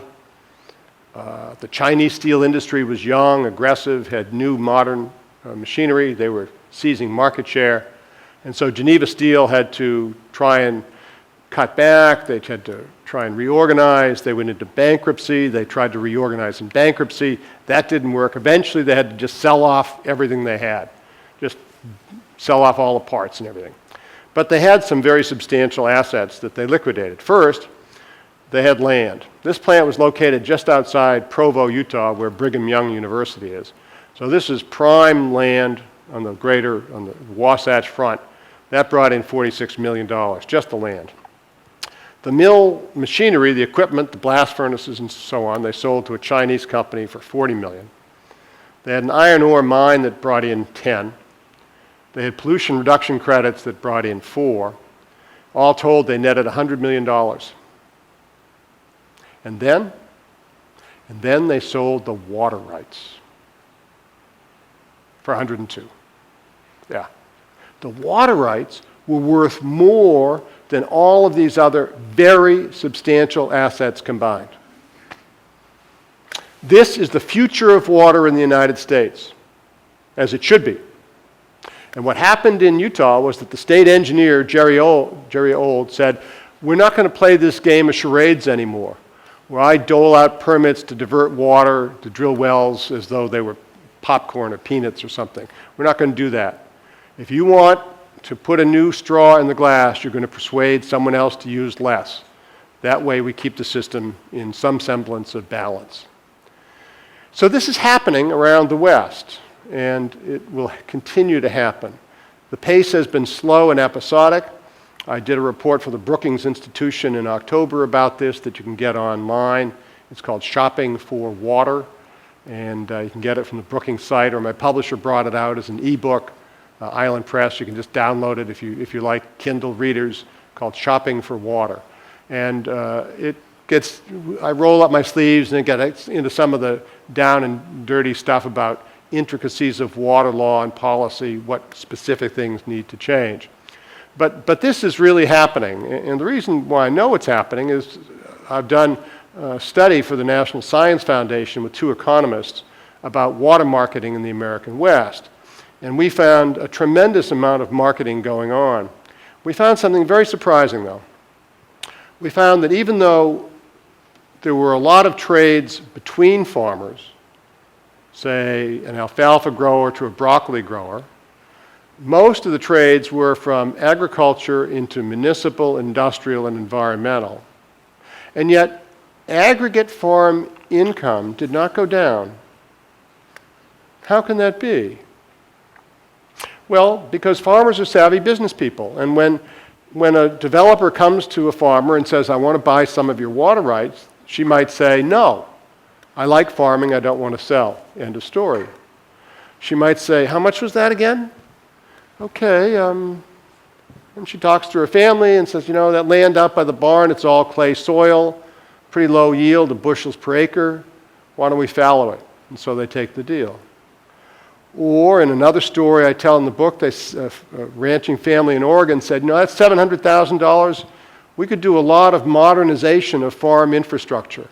The Chinese steel industry was young, aggressive, had new modern machinery. They were seizing market share. And so Geneva Steel had to try and cut back. They had to try and reorganize. They went into bankruptcy. They tried to reorganize in bankruptcy. That didn't work. Eventually, they had to just sell off everything they had. Just sell off all the parts and everything. But they had some very substantial assets that they liquidated. First, they had land. This plant was located just outside Provo, Utah, where Brigham Young University is. So this is prime land on the Wasatch Front. That brought in $46 million, just the land. The mill machinery, the equipment, the blast furnaces and so on, they sold to a Chinese company for $40 million. They had an iron ore mine that brought in 10. They had pollution reduction credits that brought in 4. All told, they netted $100 million. And then they sold the water rights for 102. Yeah. The water rights were worth more than all of these other very substantial assets combined. This is the future of water in the United States, as it should be. And what happened in Utah was that the state engineer, Jerry Old, said, we're not going to play this game of charades anymore, where I dole out permits to divert water, to drill wells as though they were popcorn or peanuts or something. We're not going to do that. If you want to put a new straw in the glass, you're going to persuade someone else to use less. That way we keep the system in some semblance of balance. So this is happening around the West, and it will continue to happen. The pace has been slow and episodic. I did a report for the Brookings Institution in October about this that you can get online. It's called Shopping for Water, and you can get it from the Brookings site, or my publisher brought it out as an ebook, Island Press. You can just download it if you like Kindle readers, called Shopping for Water. And I roll up my sleeves and get into some of the down and dirty stuff about intricacies of water law and policy, what specific things need to change. But this is really happening, and the reason why I know it's happening is I've done a study for the National Science Foundation with 2 economists about water marketing in the American West, and we found a tremendous amount of marketing going on. We found something very surprising, though. We found that even though there were a lot of trades between farmers, say an alfalfa grower to a broccoli grower, most of the trades were from agriculture into municipal, industrial, and environmental. And yet, aggregate farm income did not go down. How can that be? Well, because farmers are savvy business people, and when a developer comes to a farmer and says, I want to buy some of your water rights, she might say, no, I like farming, I don't want to sell. End of story. She might say, how much was that again? Okay, and she talks to her family and says, that land out by the barn, it's all clay soil, pretty low yield, 1 bushels per acre, why don't we fallow it? And so they take the deal. Or in another story I tell in the book, a ranching family in Oregon said, that's $700,000. We could do a lot of modernization of farm infrastructure.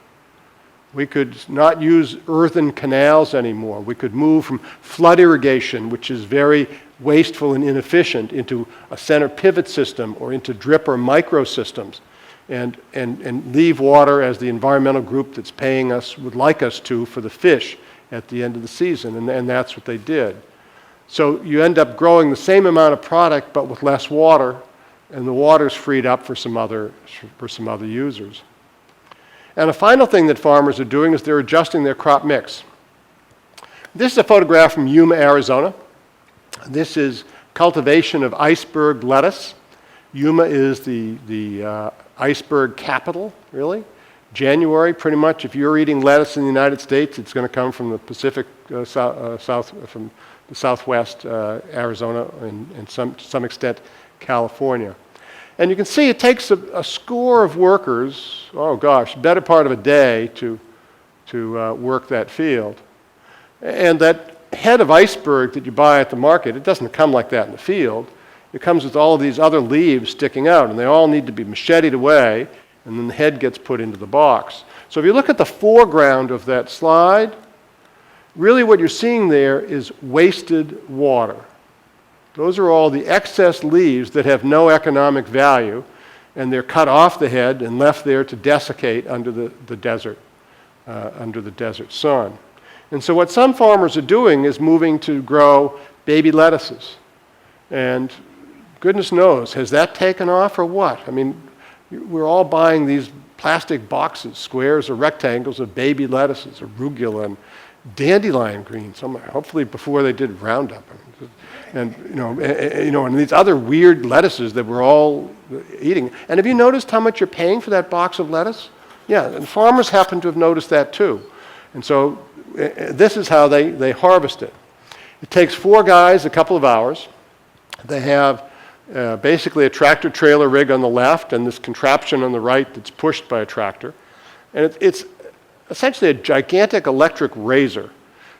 We could not use earthen canals anymore. We could move from flood irrigation, which is very wasteful and inefficient, into a center pivot system or into drip or micro systems, and leave water as the environmental group that's paying us would like us to for the fish at the end of the season, and that's what they did. So you end up growing the same amount of product but with less water, and the water's freed up for some other users. And a final thing that farmers are doing is they're adjusting their crop mix. This is a photograph from Yuma, Arizona. This is cultivation of iceberg lettuce. Yuma is the iceberg capital, really. January, pretty much, if you're eating lettuce in the United States, it's going to come from the Pacific from the Southwest, Arizona, and to some extent California. And you can see it takes a score of workers, better part of a day to work that field. And that head of iceberg that you buy at the market, it doesn't come like that in the field. It comes with all of these other leaves sticking out, and they all need to be macheted away, and then the head gets put into the box. So if you look at the foreground of that slide, really what you're seeing there is wasted water. Those are all the excess leaves that have no economic value, and they're cut off the head and left there to desiccate under the desert sun. And so what some farmers are doing is moving to grow baby lettuces. And goodness knows, has that taken off or what? I mean, we're all buying these plastic boxes, squares or rectangles of baby lettuces, arugula and dandelion greens. Hopefully before they did Roundup. And these other weird lettuces that we're all eating. And have you noticed how much you're paying for that box of lettuce? Yeah, and farmers happen to have noticed that too. And so this is how they harvest it. It takes 4 guys a couple of hours. They have basically a tractor trailer rig on the left and this contraption on the right that's pushed by a tractor. And it's essentially a gigantic electric razor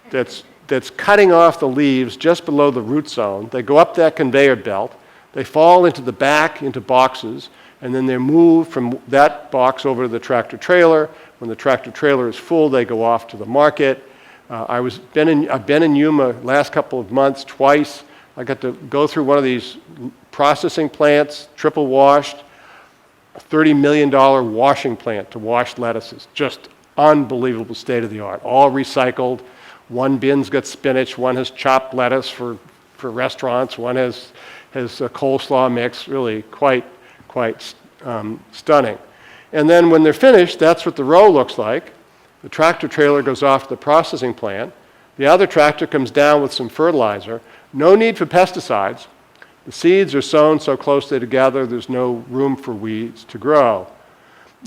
that's cutting off the leaves just below the root zone. They go up that conveyor belt, they fall into the back into boxes, and then they're moved from that box over to the tractor trailer, When the tractor trailer is full, they go off to the market. I've been in Yuma last couple of months twice. I got to go through one of these processing plants, triple washed, a $30 million washing plant to wash lettuces. Just unbelievable state of the art. All recycled. One bin's got spinach, one has chopped lettuce for restaurants, one has a coleslaw mix. Really quite stunning. And then when they're finished, that's what the row looks like. The tractor trailer goes off to the processing plant. The other tractor comes down with some fertilizer. No need for pesticides. The seeds are sown so closely together, there's no room for weeds to grow.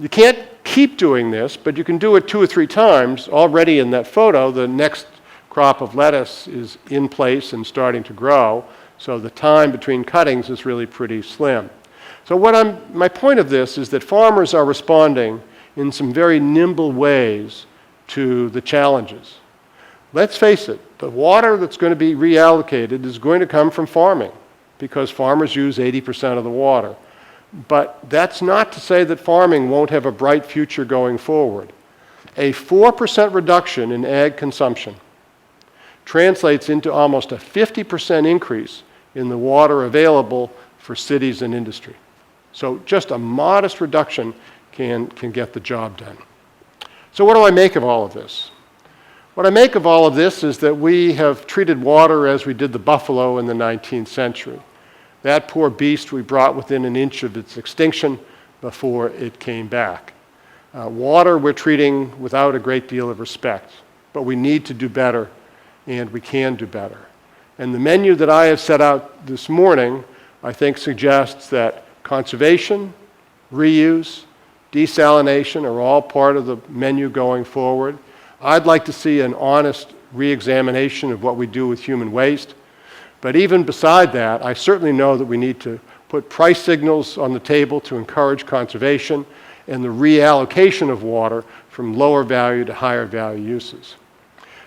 You can't keep doing this, but you can do it 2 or 3 times. Already in that photo, the next crop of lettuce is in place and starting to grow, so the time between cuttings is really pretty slim. So my point of this is that farmers are responding in some very nimble ways to the challenges. Let's face it, the water that's going to be reallocated is going to come from farming because farmers use 80% of the water. But that's not to say that farming won't have a bright future going forward. A 4% reduction in ag consumption translates into almost a 50% increase in the water available for cities and industry. So just a modest reduction can get the job done. So what do I make of all of this? What I make of all of this is that we have treated water as we did the buffalo in the 19th century. That poor beast we brought within an inch of its extinction before it came back. Water we're treating without a great deal of respect, but we need to do better, and we can do better. And the menu that I have set out this morning, I think, suggests that conservation, reuse, desalination are all part of the menu going forward. I'd like to see an honest re-examination of what we do with human waste. But even beside that, I certainly know that we need to put price signals on the table to encourage conservation and the reallocation of water from lower value to higher value uses.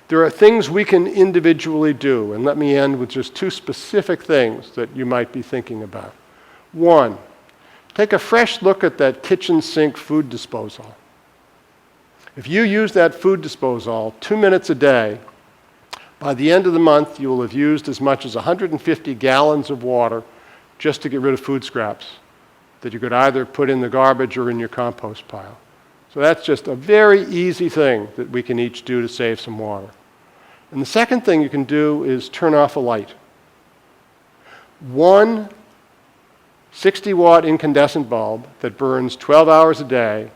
There are things we can individually do, and let me end with just 2 specific things that you might be thinking about. 1, take a fresh look at that kitchen sink food disposal. If you use that food disposal 2 minutes a day, by the end of the month, you will have used as much as 150 gallons of water just to get rid of food scraps that you could either put in the garbage or in your compost pile. So that's just a very easy thing that we can each do to save some water. And the second thing you can do is turn off a light. One 60-watt incandescent bulb that burns 12 hours a day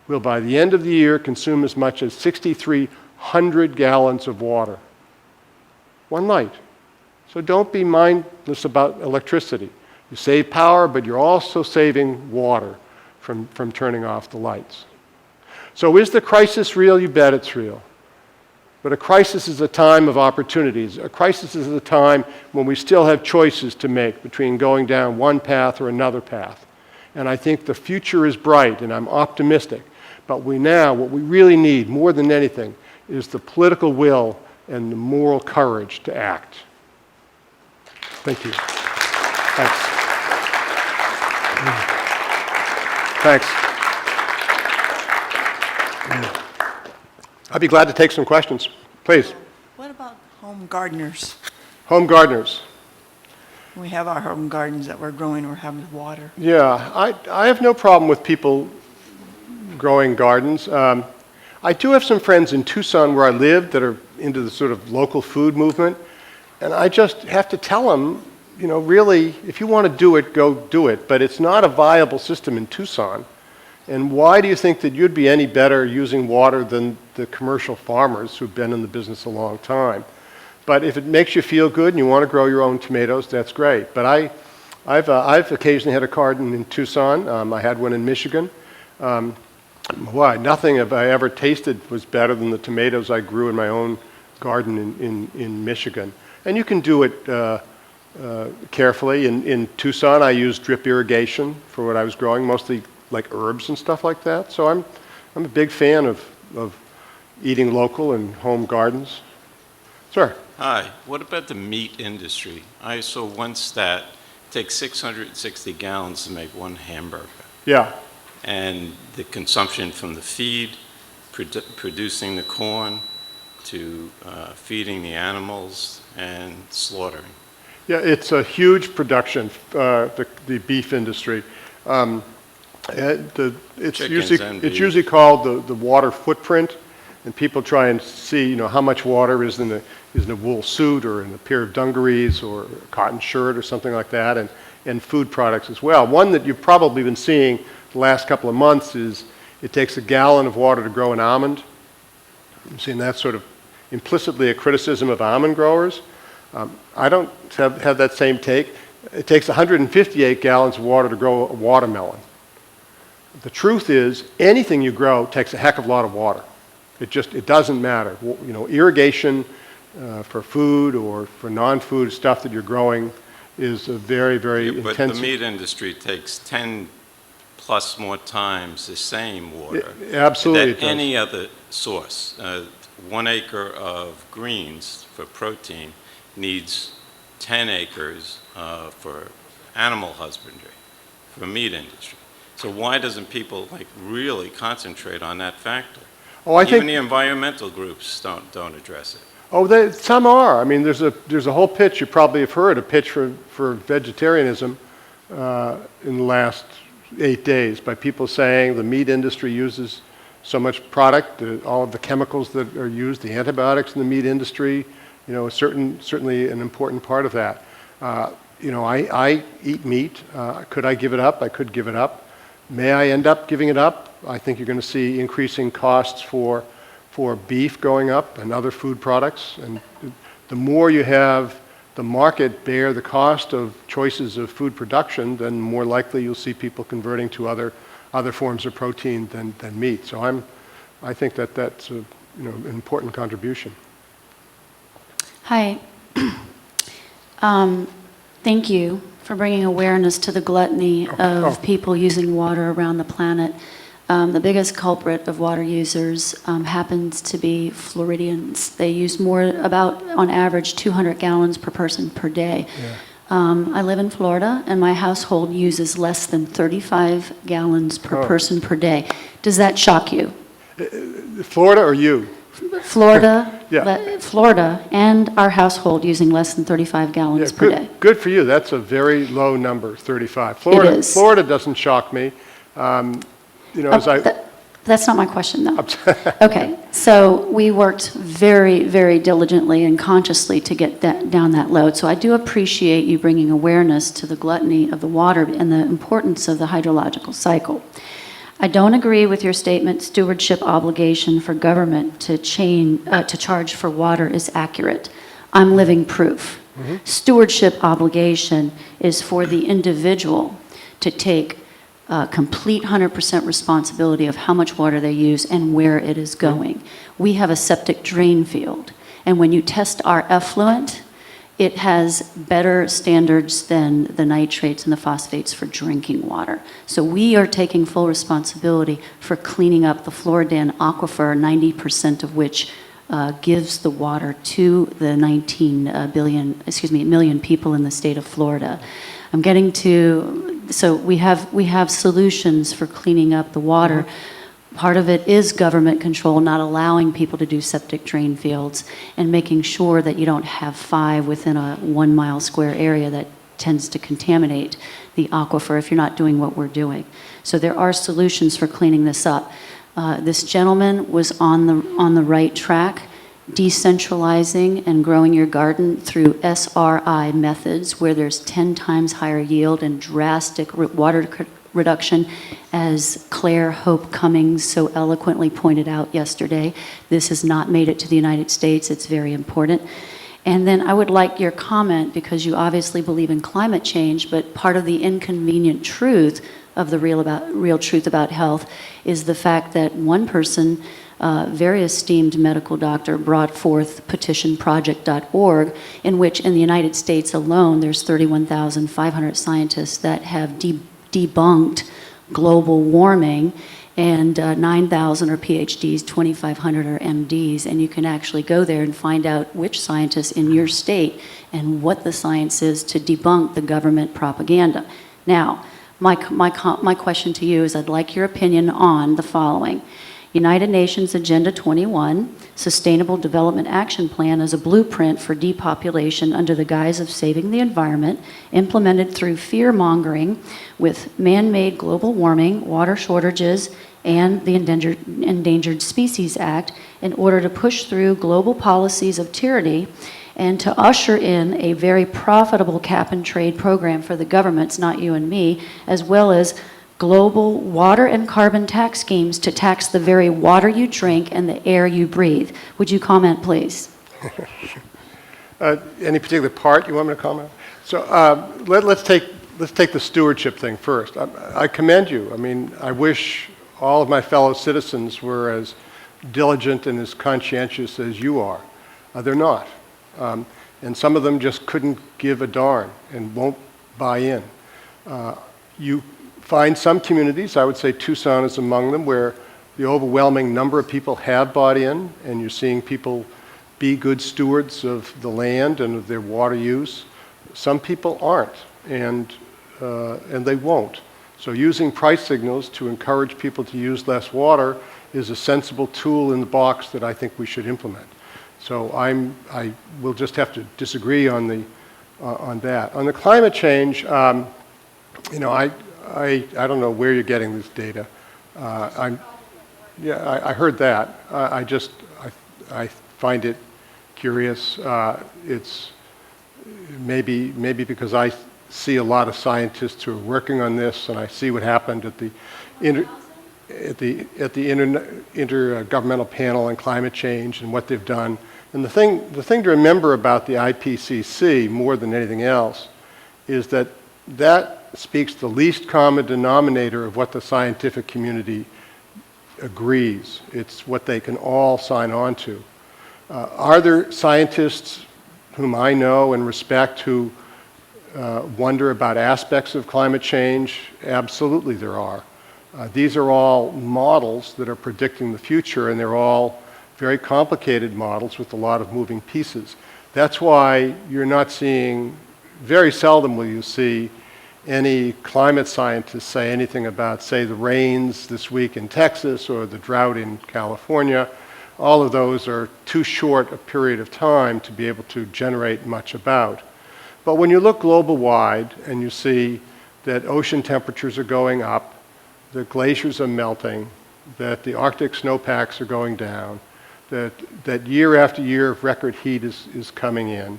will, by the end of the year, consume as much as 6,300 gallons of water. One light. So don't be mindless about electricity. You save power, but you're also saving water from turning off the lights. So is the crisis real? You bet it's real. But a crisis is a time of opportunities. A crisis is a time when we still have choices to make between going down one path or another path. And I think the future is bright, and I'm optimistic. But what we really need, more than anything, is the political will and the moral courage to act. Thank you. Thanks. Thanks. I'd be glad to take some questions. Please. What about home gardeners? Home gardeners. We have our home gardens that we're growing or having water. Yeah, I have no problem with people growing gardens. I do have some friends in Tucson where I live that are into the sort of local food movement, and I just have to tell them, really, if you want to do it, go do it, but it's not a viable system in Tucson. And why do you think that you'd be any better using water than the commercial farmers who've been in the business a long time? But if it makes you feel good and you want to grow your own tomatoes, that's great. But I've occasionally had a garden in Tucson. I had one in Michigan. Nothing have I ever tasted was better than the tomatoes I grew in my own garden in Michigan. And you can do it carefully. In Tucson, I used drip irrigation for what I was growing, mostly like herbs and stuff like that. So I'm a big fan of eating local and home gardens. Sir? Hi. What about the meat industry? I saw one stat, it takes 660 gallons to make one hamburger. Yeah. And the consumption from the feed producing the corn to feeding the animals and slaughtering. Yeah, it's a huge production, the beef industry. It's usually called the water footprint, and people try and see, how much water is in a wool suit or in a pair of dungarees or a cotton shirt or something like that, and food products as well. One that you've probably been seeing the last couple of months is it takes a gallon of water to grow an almond. You've seen that sort of implicitly a criticism of almond growers. I don't have that same take. It takes 158 gallons of water to grow a watermelon. The truth is, anything you grow takes a heck of a lot of water. It doesn't matter. Irrigation for food or for non-food stuff that you're growing is a very, very intensive. But the meat industry takes 10 plus more times the same water absolutely than any other source. 1 acre of greens for protein needs 10 acres for animal husbandry, for meat industry. So why doesn't people really concentrate on that factor? Oh, Even the environmental groups don't address it. Oh, some are. I mean, there's a whole pitch, you probably have heard, a pitch for vegetarianism in the last 8 days by people saying the meat industry uses so much product, all of the chemicals that are used, the antibiotics in the meat industry, certainly an important part of that. I eat meat. Could I give it up? I could give it up. May I end up giving it up? I think you're going to see increasing costs for beef going up and other food products. And the more you have the market bear the cost of choices of food production, then more likely you'll see people converting to other forms of protein than meat. So I think that's an important contribution. Hi. Thank you for bringing awareness to the gluttony of people using water around the planet. The biggest culprit of water users happens to be Floridians. They use on average, 200 gallons per person per day. Yeah. I live in Florida, and my household uses less than 35 gallons per person per day. Does that shock you? Florida or you? Florida, Yeah. Florida, and our household using less than 35 gallons per day. Good for you. That's a very low number, 35. It is. Florida doesn't shock me. That's not my question, though. Okay, so we worked very, very diligently and consciously to get down that load. So I do appreciate you bringing awareness to the gluttony of the water and the importance of the hydrological cycle. I don't agree with your statement stewardship obligation for government to charge for water is accurate. I'm living proof. Mm-hmm. Stewardship obligation is for the individual to take complete 100% responsibility of how much water they use and where it is going. We have a septic drain field, and when you test our effluent, it has better standards than the nitrates and the phosphates for drinking water. So we are taking full responsibility for cleaning up the Floridan aquifer, 90% of which gives the water to the 19 million people in the state of Florida. I'm getting to, so we have solutions for cleaning up the water. Mm-hmm. Part of it is government control, not allowing people to do septic drain fields and making sure that you don't have 5 within a 1 mile square area that tends to contaminate the aquifer if you're not doing what we're doing. So there are solutions for cleaning this up. This gentleman was on the right track, decentralizing and growing your garden through SRI methods where there's 10 times higher yield and drastic water reduction, as Claire Hope Cummings so eloquently pointed out yesterday. This has not made it to the United States. It's very important. And then I would like your comment, because you obviously believe in climate change, but part of the inconvenient truth of the real truth about health is the fact that one person, very esteemed medical doctor, brought forth petitionproject.org, in which in the United States alone there's 31,500 scientists that have debunked global warming, and 9,000 are PhDs, 2,500 are MDs, and you can actually go there and find out which scientists in your state and what the science is to debunk the government propaganda. Now, my question to you is I'd like your opinion on the following. United Nations Agenda 21, Sustainable Development Action Plan, is a blueprint for depopulation under the guise of saving the environment, implemented through fear-mongering with man-made global warming, water shortages, and the Endangered Species Act in order to push through global policies of tyranny and to usher in a very profitable cap-and-trade program for the governments, not you and me, as well as global water and carbon tax schemes to tax the very water you drink and the air you breathe. Would you comment, please? Any particular part you want me to comment? So let's take the stewardship thing first. I commend you. I mean, I wish all of my fellow citizens were as diligent and as conscientious as you are. They're not. And some of them just couldn't give a darn and won't buy in. You find some communities, I would say Tucson is among them, where the overwhelming number of people have bought in, and you're seeing people be good stewards of the land and of their water use. Some people aren't, and they won't. So using price signals to encourage people to use less water is a sensible tool in the box that I think we should implement. So I will just have to disagree on that. On the climate change, you know, I don't know where you're getting this data. I heard that. I find it curious. It's maybe because I see a lot of scientists who are working on this, and I see what happened at the Intergovernmental Panel on Climate Change and what they've done. And the thing to remember about the IPCC more than anything else is that speaks the least common denominator of what the scientific community agrees. It's what they can all sign on to. Are there scientists whom I know and respect who wonder about aspects of climate change? Absolutely there are. These are all models that are predicting the future, and they're all very complicated models with a lot of moving pieces. That's why you're not seeing, very seldom will you see any climate scientists say anything about, say, the rains this week in Texas or the drought in California. All of those are too short a period of time to be able to generate much about. But when you look global-wide and you see that ocean temperatures are going up, the glaciers are melting, that the Arctic snowpacks are going down, that year after year of record heat is coming in,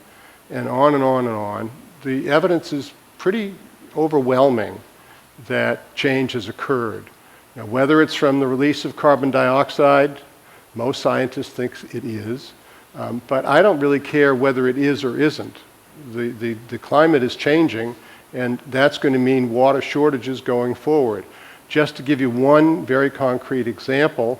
and on and on and on, the evidence is pretty overwhelming that change has occurred. Now, whether it's from the release of carbon dioxide, most scientists think it is, but I don't really care whether it is or isn't. The climate is changing, and that's going to mean water shortages going forward. Just to give you one very concrete example,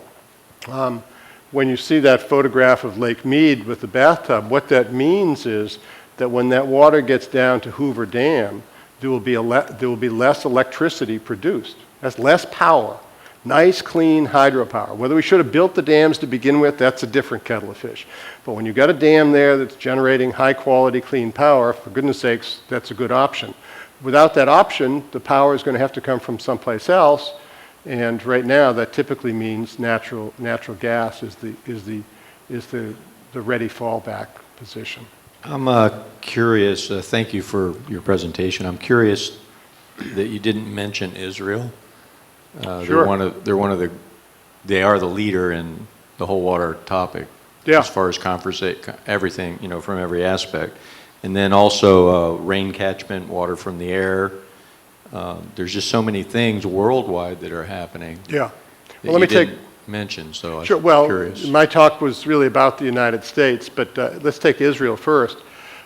when you see that photograph of Lake Mead with the bathtub, what that means is that when that water gets down to Hoover Dam, there will be less electricity produced. That's less power. Nice, clean hydropower. Whether we should have built the dams to begin with, that's a different kettle of fish. But when you've got a dam there that's generating high-quality, clean power, for goodness sakes, that's a good option. Without that option, the power is going to have to come from someplace else, and right now that typically means natural gas is the ready fallback position. I'm curious, thank you for your presentation. I'm curious that you didn't mention Israel. Sure. They are the leader in the whole water topic, yeah, as far as everything, you know, from every aspect. And then also rain catchment, water from the air. There's just so many things worldwide that are happening. Yeah. Well, let me mention, so sure. I'm curious. Well, my talk was really about the United States, but let's take Israel first.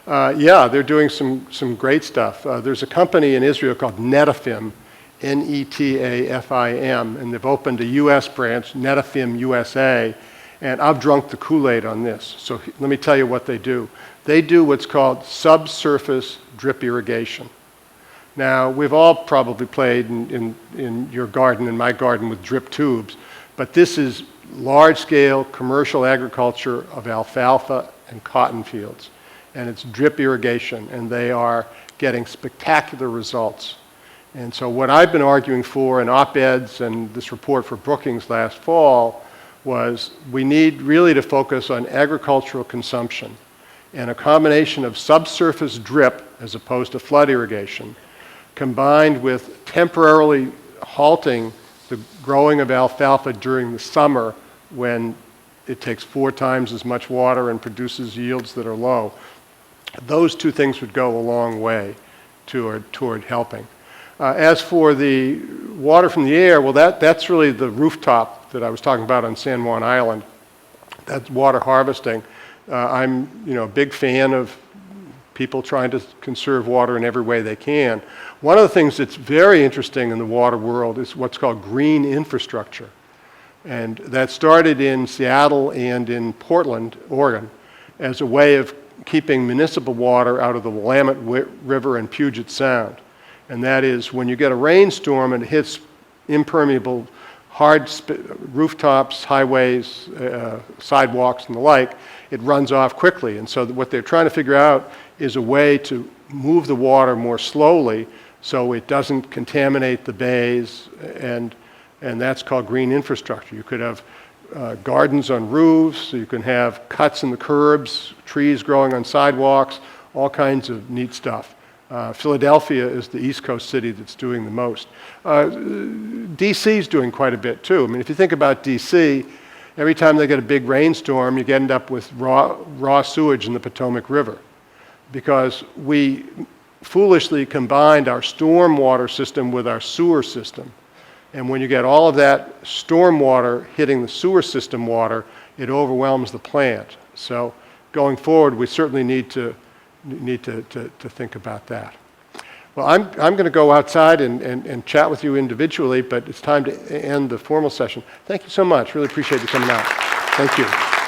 Yeah, they're doing some great stuff. There's a company in Israel called Netafim, Netafim, and they've opened a U.S. branch, Netafim USA, and I've drunk the Kool-Aid on this. So let me tell you what they do. They do what's called subsurface drip irrigation. Now, we've all probably played in your garden, in my garden, with drip tubes, but this is large-scale commercial agriculture of alfalfa and cotton fields, and it's drip irrigation, and they are getting spectacular results. And so what I've been arguing for in op-eds and this report for Brookings last fall was we need really to focus on agricultural consumption, and a combination of subsurface drip as opposed to flood irrigation, combined with temporarily halting the growing of alfalfa during the summer when it takes 4 times as much water and produces yields that are low. Those two things would go a long way toward helping. As for the water from the air, well, that's really the rooftop that I was talking about on San Juan Island. That's water harvesting. I'm a big fan of people trying to conserve water in every way they can. One of the things that's very interesting in the water world is what's called green infrastructure. And that started in Seattle and in Portland, Oregon, as a way of keeping municipal water out of the Willamette River and Puget Sound. And that is when you get a rainstorm and it hits impermeable hard rooftops, highways, sidewalks and the like, it runs off quickly. And so what they're trying to figure out is a way to move the water more slowly so it doesn't contaminate the bays, and that's called green infrastructure. You could have gardens on roofs, you can have cuts in the curbs, trees growing on sidewalks, all kinds of neat stuff. Philadelphia is the East Coast city that's doing the most. DC's doing quite a bit too. I mean, if you think about DC, every time they get a big rainstorm, you end up with raw sewage in the Potomac River, because we foolishly combined our storm water system with our sewer system. And when you get all of that storm water hitting the sewer system water, it overwhelms the plant. So going forward, we certainly need to think about that. Well, I'm going to go outside and chat with you individually, but it's time to end the formal session. Thank you so much. Really appreciate you coming out. Thank you.